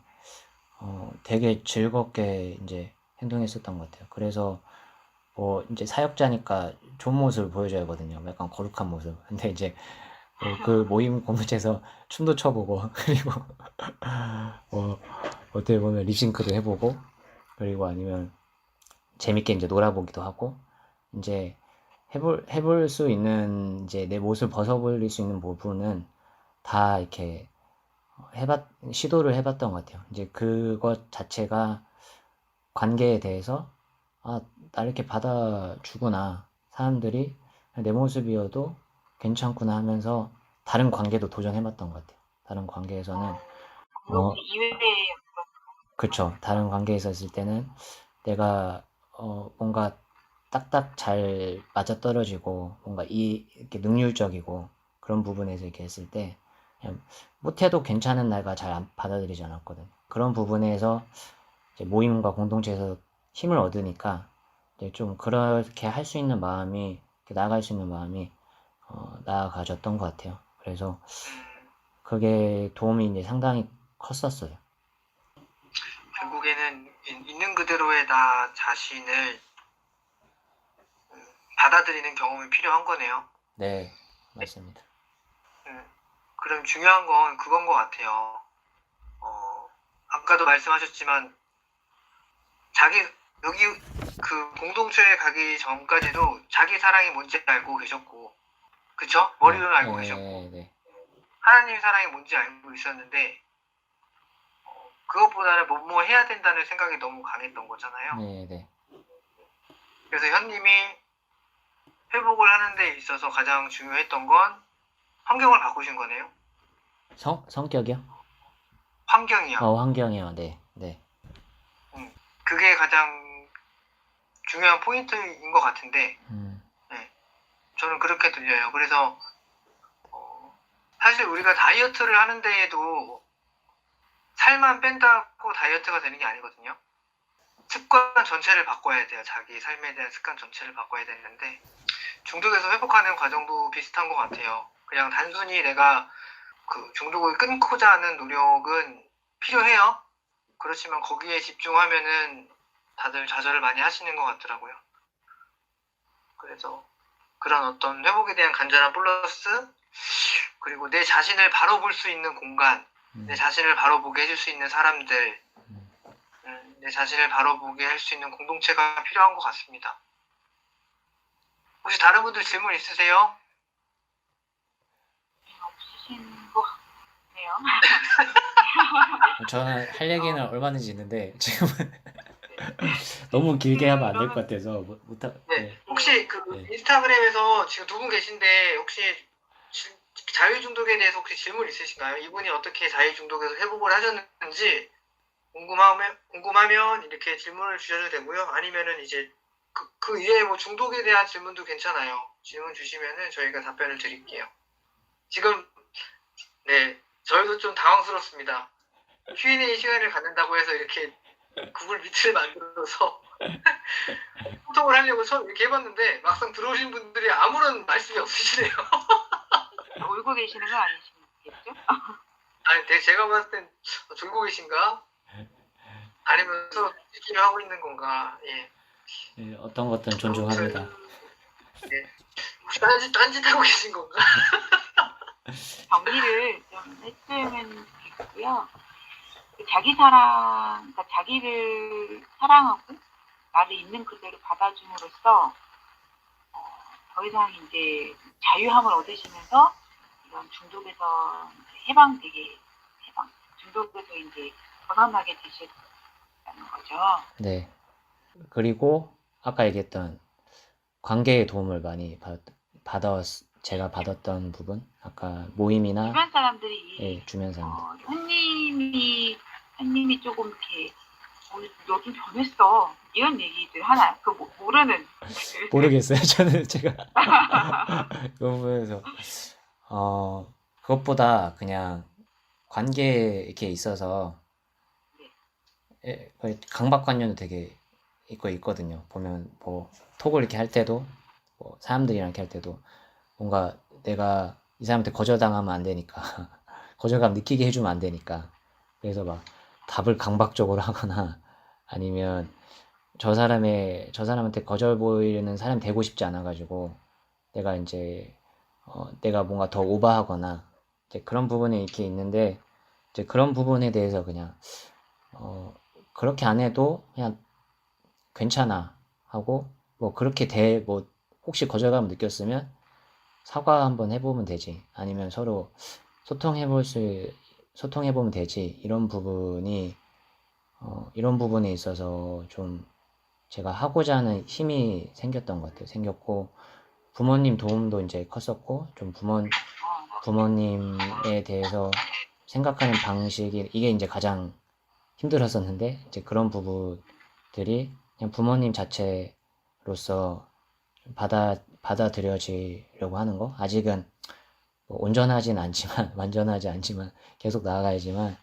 [SPEAKER 2] 되게 즐겁게 이제 행동했었던 것 같아요. 그래서 뭐 이제 사역자니까 좋은 모습을 보여줘야 하거든요. 약간 거룩한 모습. 근데 이제 그 모임 공동체에서 춤도 춰보고 그리고 어떻게 보면 립싱크도 해보고 그리고 아니면 재밌게 이제 놀아보기도 하고 이제 해볼 수 있는 이제 내 못을 벗어버릴 수 있는 부분은 다 이렇게 시도를 해봤던 것 같아요. 이제 그것 자체가 관계에 대해서 나 이렇게 받아주구나. 사람들이 내 모습이어도 괜찮구나 하면서 다른 관계도 도전해봤던 것 같아요. 다른 관계에서는
[SPEAKER 4] 이외에
[SPEAKER 2] 그쵸. 다른 관계에 있었을 때는 내가 뭔가 딱딱 잘 맞아떨어지고 뭔가 이렇게 능률적이고 그런 부분에서 이렇게 했을 때 그냥 못해도 괜찮은 내가 잘 받아들이지 않았거든. 그런 부분에서 이제 모임과 공동체에서 힘을 얻으니까 이제 좀 그렇게 할 수 있는 마음이 나아갈 수 있는 마음이 나아가졌던 것 같아요. 그래서 그게 도움이 이제 상당히 컸었어요.
[SPEAKER 3] 결국에는 있는 그대로의 나 자신을 받아들이는 경험이 필요한 거네요.
[SPEAKER 2] 네, 맞습니다.
[SPEAKER 3] 그럼 중요한 건 그건 것 같아요. 아까도 말씀하셨지만 여기 그 공동체에 가기 전까지도 자기 사랑이 뭔지 알고 계셨고, 그쵸? 머리로는 알고 계셨고,
[SPEAKER 2] 네.
[SPEAKER 3] 하나님 사랑이 뭔지 알고 있었는데, 그것보다는 뭐 해야 된다는 생각이 너무 강했던 거잖아요.
[SPEAKER 2] 네.
[SPEAKER 3] 그래서 현님이 회복을 하는 데 있어서 가장 중요했던 건 환경을 바꾸신 거네요.
[SPEAKER 2] 성격이요?
[SPEAKER 3] 환경이요.
[SPEAKER 2] 환경이요. 네.
[SPEAKER 3] 그게 가장 중요한 포인트인 것 같은데, 저는 그렇게 들려요. 그래서 사실 우리가 다이어트를 하는 데에도 살만 뺀다고 다이어트가 되는 게 아니거든요. 습관 전체를 바꿔야 돼요. 자기 삶에 대한 습관 전체를 바꿔야 되는데 중독에서 회복하는 과정도 비슷한 것 같아요. 그냥 단순히 내가 그 중독을 끊고자 하는 노력은 필요해요. 그렇지만 거기에 집중하면은 다들 좌절을 많이 하시는 것 같더라고요. 그래서 그런 어떤 회복에 대한 간절함 플러스 그리고 내 자신을 바로 볼 수 있는 공간, 내 자신을 바로 보게 해줄 수 있는 사람들, 내 자신을 바로 보게 할 수 있는 공동체가 필요한 것 같습니다. 혹시 다른 분들 질문 있으세요?
[SPEAKER 4] 없으신 것 같네요.
[SPEAKER 2] 저는 할 얘기는 얼마든지 있는데 지금은 너무 길게 하면 안 될 것 같아서
[SPEAKER 3] 혹시 인스타그램에서 지금 두 분 계신데 혹시 자유중독에 대해서 혹시 질문 있으신가요? 이분이 어떻게 자유중독에서 회복을 하셨는지 궁금하면 이렇게 질문을 주셔도 되고요. 아니면은 이제 그 이외에 뭐 중독에 대한 질문도 괜찮아요. 질문 주시면은 저희가 답변을 드릴게요. 지금 저희도 좀 당황스럽습니다. Q&A 시간을 갖는다고 해서 이렇게 구글 미트를 만들어서 소통을 하려고 처음 이렇게 해봤는데 막상 들어오신 분들이 아무런 말씀이 없으시네요.
[SPEAKER 4] 울고 계시는 건 아니시겠죠?
[SPEAKER 3] 아니, 제가 봤을 땐 졸고 계신가? 아니면 서로 지키려 하고 있는 건가? 예.
[SPEAKER 2] 어떤 것든 존중합니다.
[SPEAKER 3] 혹시 딴짓하고 계신 건가?
[SPEAKER 4] 정리를 좀 했으면 좋겠고요. 자기 사랑, 그러니까 자기를 사랑하고 나를 있는 그대로 받아줌으로써 더 이상 이제 자유함을 얻으시면서 이런 중독에서 중독에서 이제 벗어나게 되셨다는 거죠.
[SPEAKER 2] 네. 그리고 아까 얘기했던 관계의 도움을 많이 제가 받았던 부분, 아까 모임이나
[SPEAKER 4] 주변 사람들이
[SPEAKER 2] 주변 사람들.
[SPEAKER 4] 현님이 조금 이렇게 너 좀 변했어 이런 얘기들 하나요? 모르는
[SPEAKER 2] 모르겠어요. 저는 제가 그 부분에서 그것보다 그냥 관계에 이렇게 있어서 강박관념도 되게 있거든요. 보면 뭐 톡을 이렇게 할 때도 뭐 사람들이랑 이렇게 할 때도 뭔가 내가 이 사람한테 거절당하면 안 되니까 거절감 느끼게 해주면 안 되니까 그래서 막 답을 강박적으로 하거나 아니면 저 사람한테 거절 보이는 사람이 되고 싶지 않아가지고 내가 이제 내가 뭔가 더 오버하거나 이제 그런 부분이 이렇게 있는데 이제 그런 부분에 대해서 그냥 그렇게 안 해도 그냥 괜찮아 하고 뭐 그렇게 혹시 거절감을 느꼈으면 사과 한번 해보면 되지. 아니면 서로 소통해보면 되지. 이런 부분에 있어서 좀 제가 하고자 하는 힘이 생겼던 것 같아요. 생겼고, 부모님 도움도 이제 컸었고, 좀 부모님에 대해서 생각하는 방식이, 이게 이제 가장 힘들었었는데, 이제 그런 부분들이 그냥 부모님 자체로서 받아들여지려고 하는 거? 아직은 뭐 온전하진 않지만, 완전하지 않지만, 계속 나아가야지만,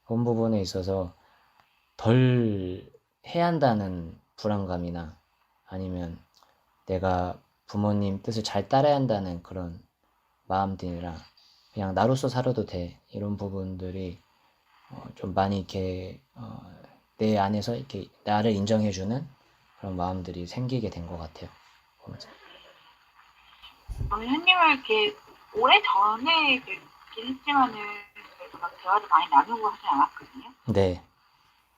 [SPEAKER 2] 그런 부분에 있어서 덜 해야 한다는 불안감이나 아니면 내가 부모님 뜻을 잘 따라야 한다는 그런 마음들이랑 그냥 나로서 살아도 돼. 이런 부분들이 좀 많이 이렇게 내 안에서 이렇게 나를 인정해주는 그런 마음들이 생기게 된 것 같아요. 보면서.
[SPEAKER 4] 저는 현님을 이렇게 오래 전에 뵙긴 했지만은 저희가 막 대화를 많이 나누고 하진 않았거든요.
[SPEAKER 2] 네.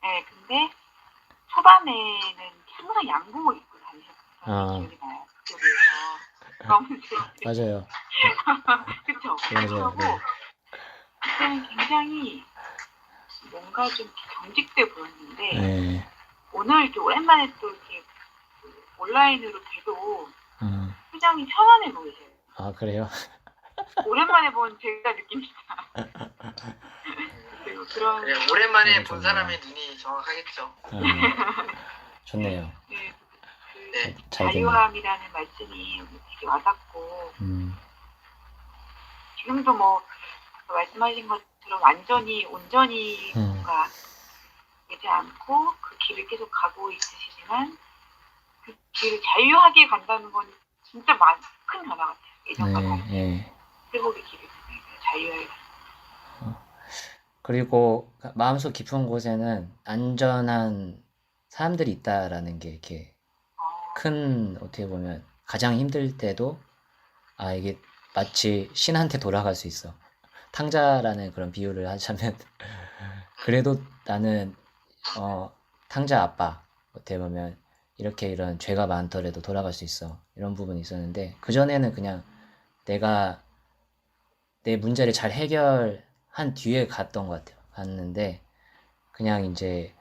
[SPEAKER 4] 네, 근데 초반에는 항상 양복을 입고 다니셨던 기억이 나요. 그래서 너무 좋았어요.
[SPEAKER 2] 맞아요.
[SPEAKER 4] 그쵸?
[SPEAKER 2] 맞아요.
[SPEAKER 4] 그리고
[SPEAKER 2] 네.
[SPEAKER 4] 그때는 굉장히 뭔가 좀 경직돼 보였는데
[SPEAKER 2] 네.
[SPEAKER 4] 오늘 이렇게 오랜만에 또 이렇게 온라인으로 봬도
[SPEAKER 2] 음.
[SPEAKER 4] 표정이 편안해 보이세요.
[SPEAKER 2] 아, 그래요?
[SPEAKER 4] 오랜만에 본 제가 느낍니다. 그리고 그런
[SPEAKER 3] 그래, 오랜만에
[SPEAKER 2] 네,
[SPEAKER 3] 본
[SPEAKER 2] 좋네요.
[SPEAKER 3] 사람의 눈이 정확하겠죠.
[SPEAKER 2] 좋네요.
[SPEAKER 4] 그
[SPEAKER 3] 네.
[SPEAKER 2] 잘 됐네.
[SPEAKER 4] 자유함이라는 말씀이 되게 와닿고
[SPEAKER 2] 음.
[SPEAKER 4] 지금도 뭐 말씀하신 것처럼 완전히 온전히 뭔가 되지 않고 그 길을 계속 가고 있으시지만 그 길을 자유하게 간다는 건 진짜 큰 변화 같아요. 예전과 다르게
[SPEAKER 2] 네.
[SPEAKER 4] 회복의 길을 자유하게.
[SPEAKER 2] 그리고 마음속 깊은 곳에는 안전한 사람들이 있다라는 게 이렇게 큰, 어떻게 보면 가장 힘들 때도 이게 마치 신한테 돌아갈 수 있어. 탕자라는 그런 비유를 하자면 그래도 나는 탕자 아빠, 어떻게 보면 이렇게 이런 죄가 많더라도 돌아갈 수 있어. 이런 부분이 있었는데 그전에는 그냥 내가 내 문제를 잘 해결한 뒤에 갔던 것 같아요. 갔는데 그냥 이제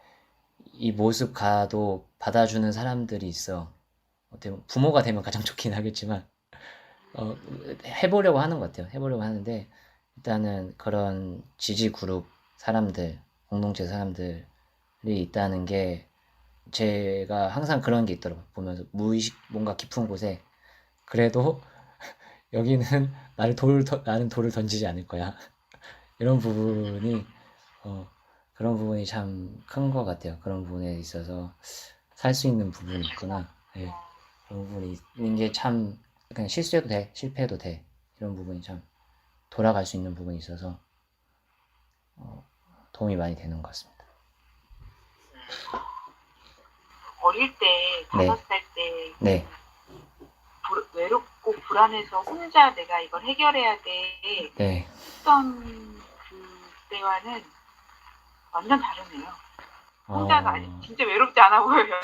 [SPEAKER 2] 이 모습 가도 받아주는 사람들이 있어. 어떻게 보면 부모가 되면 가장 좋긴 하겠지만 해보려고 하는 것 같아요. 해보려고 하는데 일단은 그런 지지 그룹 사람들, 공동체 사람들이 있다는 게 제가 항상 그런 게 있더라고요. 보면서 무의식 뭔가 깊은 곳에 그래도 여기는 나는 돌을 던지지 않을 거야. 이런 부분이 그런 부분이 참 큰 것 같아요. 그런 부분에 있어서 살 수 있는 부분이 있구나. 네. 그런 부분이 있는 게 참 그냥 실수해도 돼, 실패해도 돼. 이런 부분이 참 돌아갈 수 있는 부분이 있어서 도움이 많이 되는 것 같습니다.
[SPEAKER 4] 어릴 때,
[SPEAKER 2] 네.
[SPEAKER 4] 5살 때,
[SPEAKER 2] 네.
[SPEAKER 4] 외롭고 불안해서 혼자 내가 이걸 해결해야 돼
[SPEAKER 2] 네.
[SPEAKER 4] 했던 그때와는 완전 다르네요. 혼자가 아직 진짜 외롭지 않아 보여요.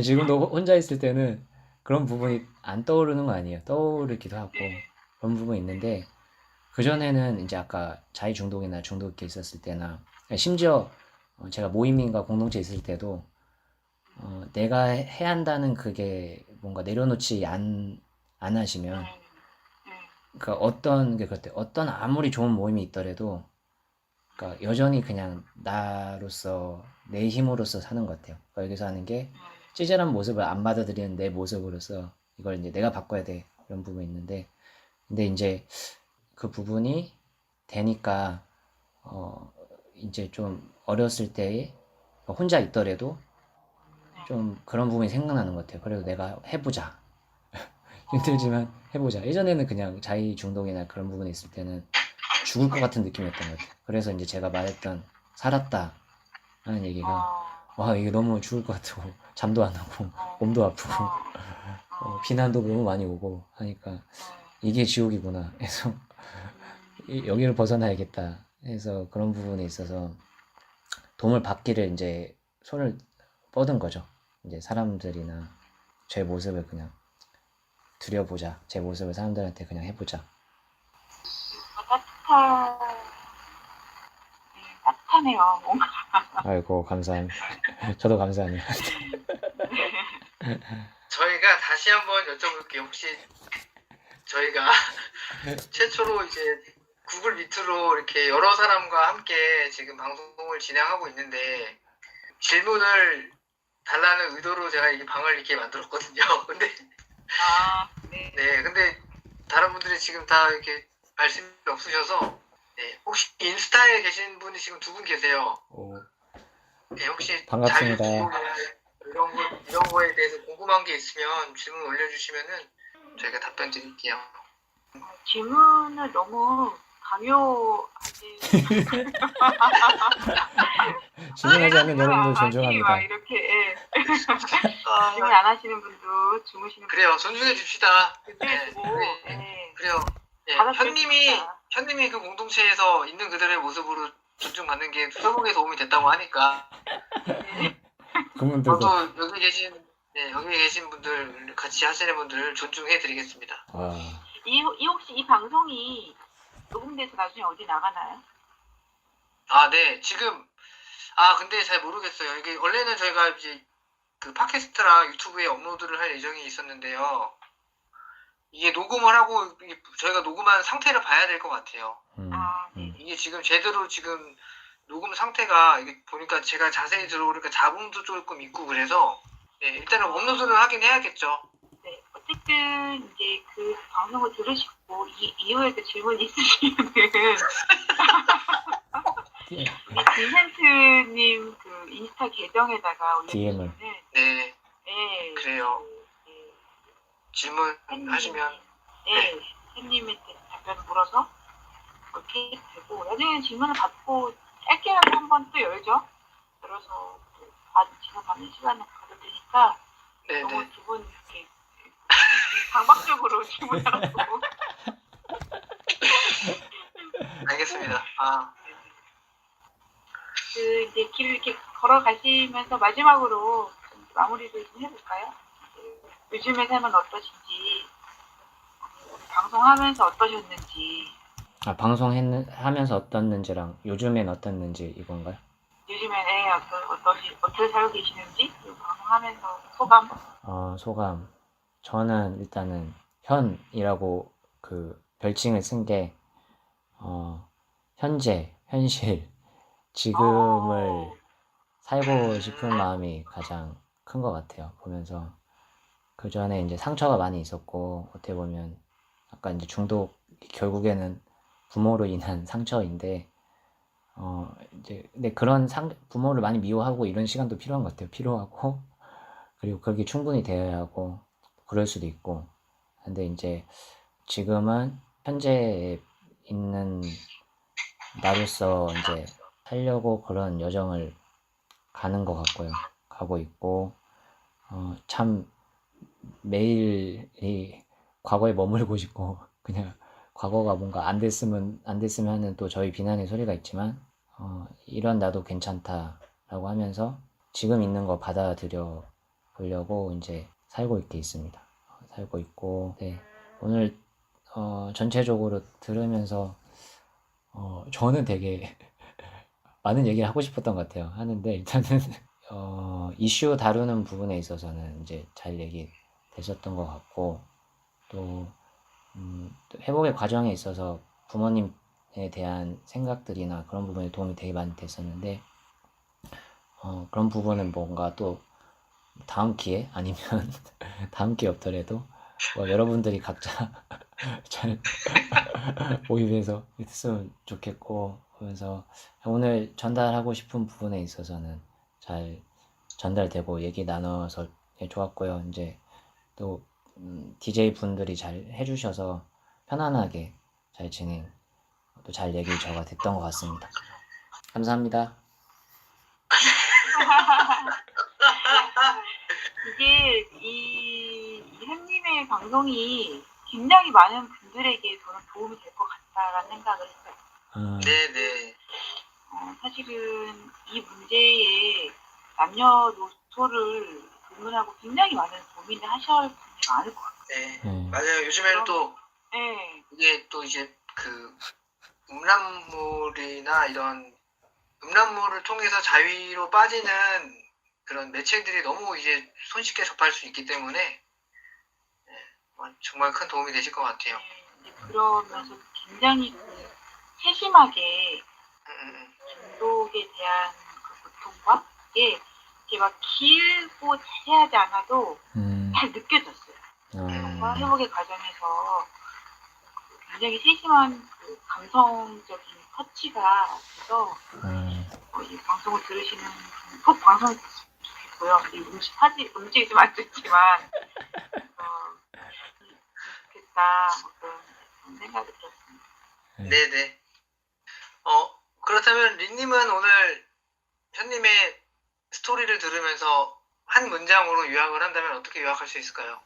[SPEAKER 2] 지금도 혼자 있을 때는 그런 부분이 안 떠오르는 거 아니에요. 떠오르기도 하고 그런 부분이 있는데 그전에는 이제 아까 자의 중독이나 중독이 있었을 때나 심지어 제가 모임인가 공동체 있을 때도 내가 해야 한다는 그게 뭔가 내려놓지 안 하시면 그러니까 어떤 게 그때 어떤 아무리 좋은 모임이 있더라도 그러니까 여전히 그냥 나로서 내 힘으로서 사는 것 같아요. 그러니까 여기서 하는 게 찌질한 모습을 안 받아들이는 내 모습으로서 이걸 이제 내가 바꿔야 돼 이런 부분이 있는데 근데 이제 그 부분이 되니까 이제 좀 어렸을 때 혼자 있더라도 좀 그런 부분이 생각나는 것 같아요. 그래도 내가 해보자. 힘들지만 해보자. 예전에는 그냥 자의 중독이나 그런 부분이 있을 때는 죽을 것 같은 느낌이었던 것 같아요. 그래서 이제 제가 말했던 살았다 하는 얘기가 와 이게 너무 죽을 것 같고 잠도 안 오고 몸도 아프고 비난도 너무 많이 오고 하니까 이게 지옥이구나 해서 여기를 벗어나야겠다 해서 그런 부분에 있어서 도움을 받기를 이제 손을 뻗은 거죠. 이제 사람들이나 제 모습을 그냥 드려보자. 제 모습을 사람들한테 그냥 해보자.
[SPEAKER 4] 따뜻하네요. 뭔가.
[SPEAKER 2] 아이고, 감사합니다. 저도 감사하네요.
[SPEAKER 3] 저희가 다시 한번 여쭤볼게요. 혹시 저희가 최초로 이제 구글 미트로 이렇게 여러 사람과 함께 지금 방송을 진행하고 있는데 질문을 달라는 의도로 제가 이 방을 이렇게 만들었거든요. 근데
[SPEAKER 4] 네.
[SPEAKER 3] 네, 근데 다른 분들이 지금 다 이렇게 말씀이 없으셔서 네, 혹시 인스타에 계신 분이 지금 두 분 계세요.
[SPEAKER 2] 오,
[SPEAKER 3] 네, 혹시
[SPEAKER 2] 반갑습니다.
[SPEAKER 3] 이런 거에 대해서 궁금한 게 있으면 질문 올려주시면은 저희가 답변 드릴게요.
[SPEAKER 4] 질문을 너무 강요하지.
[SPEAKER 2] 질문하지 않는 여러분들
[SPEAKER 4] 막
[SPEAKER 2] 존중합니다.
[SPEAKER 4] 이렇게 질문 안 하시는 분도 주무시는
[SPEAKER 3] 그래요, 존중해 줍시다.
[SPEAKER 4] 분도
[SPEAKER 3] 네,
[SPEAKER 4] 계시고,
[SPEAKER 3] 네. 그래요. 네,
[SPEAKER 4] 받아들여
[SPEAKER 3] 현님이
[SPEAKER 4] 줍시다.
[SPEAKER 3] 그 공동체에서 있는 그들의 모습으로 존중받는 게 회복에 도움이 됐다고 하니까
[SPEAKER 2] 그분들도
[SPEAKER 3] 저도 여기 계신 분들 같이 하시는 분들 존중해 드리겠습니다.
[SPEAKER 4] 이 혹시 이 방송이 녹음돼서 나중에 어디 나가나요?
[SPEAKER 3] 아, 네, 지금 근데 잘 모르겠어요. 이게 원래는 저희가 이제 그 팟캐스트랑 유튜브에 업로드를 할 예정이 있었는데요. 이게 녹음을 하고 저희가 녹음한 상태를 봐야 될 것 같아요.
[SPEAKER 4] 네.
[SPEAKER 3] 이게 지금 제대로 지금 녹음 상태가 이게 보니까 제가 자세히 들어보니까 잡음도 조금 있고 그래서 네, 일단은 업로드를 하긴 해야겠죠.
[SPEAKER 4] 네, 어쨌든 이제 그 방송을 들으시고 이후에도 질문 있으시면은 우리 빈센트님 그 인스타 계정에다가 올려주시면은
[SPEAKER 3] 네,
[SPEAKER 4] 네,
[SPEAKER 3] 그래요. 질문 하시면
[SPEAKER 4] 네, 팬님한테 답변 물어서 그렇게 되고 나중에 질문을 받고 짧게라도 한번 또 열죠. 열어서 지나가는 시간을 가도 되니까 너무
[SPEAKER 3] 네네.
[SPEAKER 4] 두 분 이렇게 강박적으로 질문하라고.
[SPEAKER 3] 알겠습니다.
[SPEAKER 4] 이제 길을 이렇게 걸어가시면서 마지막으로 좀 마무리를 좀 해볼까요? 요즘의 삶은 어떠신지, 방송하면서 어떠셨는지,
[SPEAKER 2] 방송하면서 어떻는지랑 요즘엔 어떻는지 이건가요?
[SPEAKER 4] 요즘엔 어떻게 살고 계시는지, 그리고 방송하면서 소감.
[SPEAKER 2] 소감. 저는 일단은 현이라고 그 별칭을 쓴 게 현실, 지금을 살고 싶은 마음이 가장 큰 것 같아요. 보면서 그 전에 이제 상처가 많이 있었고 어떻게 보면 약간 이제 중독이 결국에는 부모로 인한 상처인데 이제 근데 그런 부모를 많이 미워하고 이런 시간도 필요한 것 같아요. 필요하고 그리고 그게 충분히 되어야 하고 그럴 수도 있고 근데 이제 지금은 현재에 있는 나로서 이제 살려고 그런 여정을 가는 것 같고요. 가고 있고 참 매일이 과거에 머물고 싶고 그냥 과거가 뭔가 안 됐으면 하는 또 저희 비난의 소리가 있지만 이런 나도 괜찮다라고 하면서 지금 있는 거 받아들여 보려고 이제 살고 있습니다. 살고 있고 네. 오늘 전체적으로 들으면서 저는 되게 많은 얘기를 하고 싶었던 것 같아요. 하는데 일단은 이슈 다루는 부분에 있어서는 이제 잘 얘기되셨던 것 같고 또 또 회복의 과정에 있어서 부모님에 대한 생각들이나 그런 부분에 도움이 되게 많이 됐었는데 그런 부분은 뭔가 또 다음 기회 아니면 다음 기회 없더라도 여러분들이 각자 잘 모임에서 했으면 좋겠고 그래서 오늘 전달하고 싶은 부분에 있어서는 잘 전달되고 얘기 나눠서 좋았고요. 이제 또 DJ 분들이 잘 해주셔서 편안하게 잘 진행 또 잘 얘기 저가 됐던 것 같습니다. 감사합니다.
[SPEAKER 4] 이게 이 햄님의 방송이 굉장히 많은 분들에게 저는 도움이 될 것 같다라는 생각을 했어요.
[SPEAKER 3] 네네.
[SPEAKER 4] 사실은 이 문제에 남녀노소를 질문하고 굉장히 많은 고민을 하셔야 분이 많을 것 같아요.
[SPEAKER 3] 네,
[SPEAKER 2] 네.
[SPEAKER 3] 맞아요. 요즘에는 또
[SPEAKER 4] 네.
[SPEAKER 3] 이게 또 이제 그 음란물이나 이런 음란물을 통해서 자위로 빠지는 그런 매체들이 너무 이제 손쉽게 접할 수 있기 때문에 정말 큰 도움이 되실 것 같아요.
[SPEAKER 4] 이제 그러면서 굉장히 그 세심하게 중독에 대한 그 고통과 이게 막 길고 자세하지 않아도 잘 느껴졌어요. 뭔가 회복의 과정에서 굉장히 세심한 그 감성적인 터치가 돼서 이 방송을 들으시는 분 꼭 방송을 들으시면 좋겠고요. 이 움직이지만 안 좋지만 좋겠다 뭐 그런 생각이 들었습니다.
[SPEAKER 3] 네네. 그렇다면 린님은 오늘 현님의 스토리를 들으면서 한 문장으로 요약을 한다면 어떻게 요약할 수 있을까요?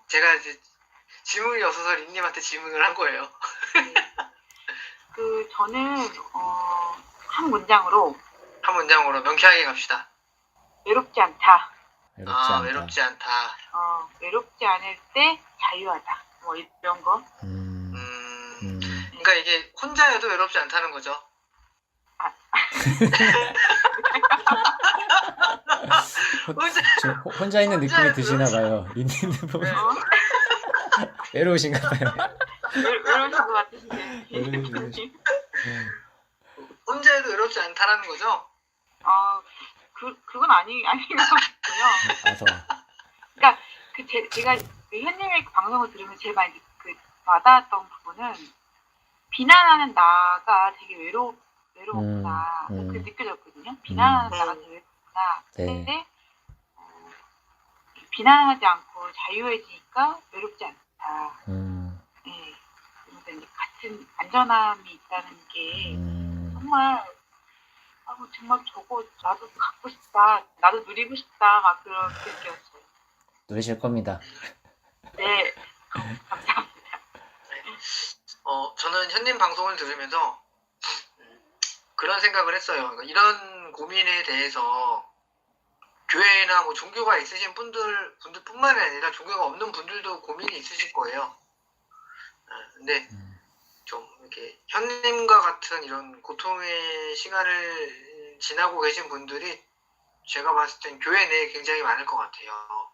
[SPEAKER 3] 제가 이제 질문이 없어서 린님한테 질문을 한 거예요.
[SPEAKER 4] 그 저는 한 문장으로
[SPEAKER 3] 한 문장으로 명쾌하게 갑시다.
[SPEAKER 4] 외롭지 않다.
[SPEAKER 2] 외롭지 않다.
[SPEAKER 3] 외롭지 않다.
[SPEAKER 4] 외롭지 않을 때 자유하다. 뭐 이런 거.
[SPEAKER 3] 그러니까 이게 혼자여도 외롭지 않다는 거죠.
[SPEAKER 2] 혼자 있는 느낌이 드시나 봐요. 린님도 보면 외로우신가 봐요.
[SPEAKER 4] 외로우신 것 같으신데.
[SPEAKER 3] 혼자여도 외롭지 않다라는 거죠?
[SPEAKER 4] 그건 아닌 것 같고요.
[SPEAKER 2] 아서.
[SPEAKER 4] 그러니까 제가 그 현님의 방송을 들으면 제일 많이 와닿았던 부분은 비난하는 나가 되게 외롭구나. 그게 느껴졌거든요. 비난하는 나가 되게 외롭구나.
[SPEAKER 2] 네.
[SPEAKER 4] 근데 비난하지 않고 자유해지니까 외롭지 않다. 네. 그래서 이제 같은 안전함이 있다는 게 정말 정말 저거 나도 갖고 싶다. 나도 누리고 싶다. 막 그렇게 느꼈어요.
[SPEAKER 2] 누리실 겁니다.
[SPEAKER 4] 네. 감사합니다.
[SPEAKER 3] 저는 현님 방송을 들으면서 그런 생각을 했어요. 그러니까 이런 고민에 대해서 교회나 뭐 종교가 있으신 분들뿐만이 아니라 종교가 없는 분들도 고민이 있으실 거예요. 근데 좀 이렇게 현님과 같은 이런 고통의 시간을 지나고 계신 분들이 제가 봤을 땐 교회 내에 굉장히 많을 것 같아요.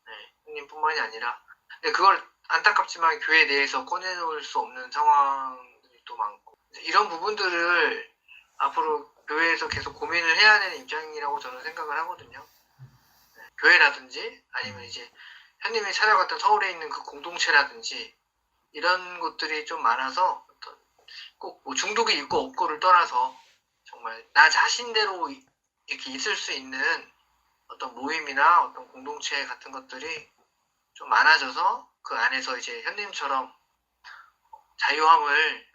[SPEAKER 3] 네, 현님뿐만이 아니라. 근데 그걸 안타깝지만 교회 내에서 꺼내놓을 수 없는 상황들이 또 많고 이런 부분들을 앞으로 교회에서 계속 고민을 해야 되는 입장이라고 저는 생각을 하거든요. 네, 교회라든지 아니면 이제 현님이 찾아갔던 서울에 있는 그 공동체라든지 이런 것들이 좀 많아서 꼭 뭐 중독이 있고 없고를 떠나서 정말 나 자신대로 이렇게 있을 수 있는 어떤 모임이나 어떤 공동체 같은 것들이 좀 많아져서 그 안에서 이제 현님처럼 자유함을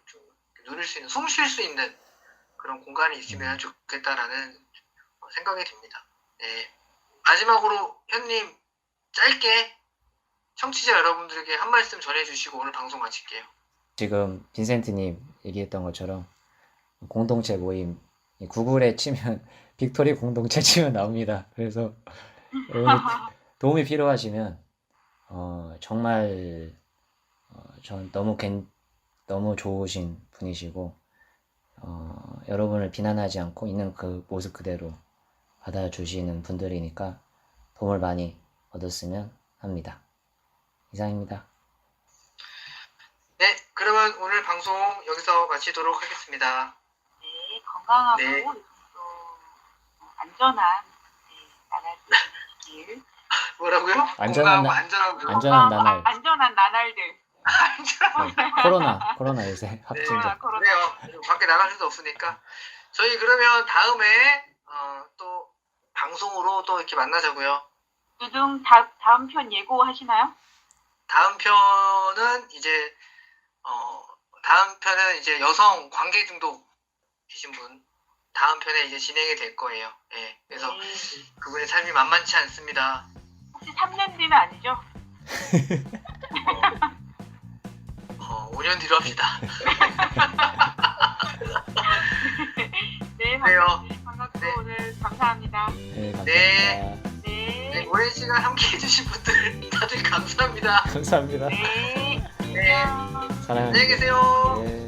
[SPEAKER 3] 좀 누릴 수 있는, 숨 쉴 수 있는 그런 공간이 있으면 좋겠다라는 생각이 듭니다. 네. 마지막으로 현님 짧게 청취자 여러분들에게 한 말씀 전해주시고 오늘 방송 마칠게요. 지금
[SPEAKER 2] 빈센트님 얘기했던 것처럼 공동체 모임 구글에 치면 빅토리 공동체 치면 나옵니다. 그래서 도움이 필요하시면 정말 전 너무 좋으신 분이시고 여러분을 비난하지 않고 있는 그 모습 그대로 받아주시는 분들이니까 도움을 많이 얻었으면 합니다. 이상입니다.
[SPEAKER 3] 네, 그러면 오늘 방송 여기서 마치도록 하겠습니다.
[SPEAKER 4] 네, 건강하고
[SPEAKER 3] 네.
[SPEAKER 4] 또 안전한 나날 되시길.
[SPEAKER 3] 뭐라고요?
[SPEAKER 2] 안전한
[SPEAKER 3] 건강하고
[SPEAKER 2] 안전한 나날.
[SPEAKER 4] 안전한 나날들.
[SPEAKER 2] 코로나 요새 확진자.
[SPEAKER 3] 그래요. 밖에 나갈 수도 없으니까. 저희 그러면 다음에 또 방송으로 또 이렇게 만나자고요.
[SPEAKER 4] 두둥 다음 편 예고하시나요?
[SPEAKER 3] 다음 편은 이제 여성 관계 중독이신 분 다음 편에 이제 진행이 될 거예요. 예. 그래서 그분의 삶이 만만치 않습니다.
[SPEAKER 4] 혹시 3년 뒤는 아니죠?
[SPEAKER 3] 5년 뒤로 합시다.
[SPEAKER 4] 네,
[SPEAKER 3] 그래요.
[SPEAKER 4] 반갑고
[SPEAKER 3] 네.
[SPEAKER 4] 오늘 방송 감사합니다.
[SPEAKER 2] 네, 감사합니다.
[SPEAKER 3] 네.
[SPEAKER 4] 네.
[SPEAKER 3] 네, 오랜 시간 함께 해주신 분들 다들 감사합니다.
[SPEAKER 2] 감사합니다.
[SPEAKER 4] 네.
[SPEAKER 3] 네.
[SPEAKER 4] 안녕.
[SPEAKER 2] 사랑합니다.
[SPEAKER 3] 안녕히 계세요.
[SPEAKER 2] 네.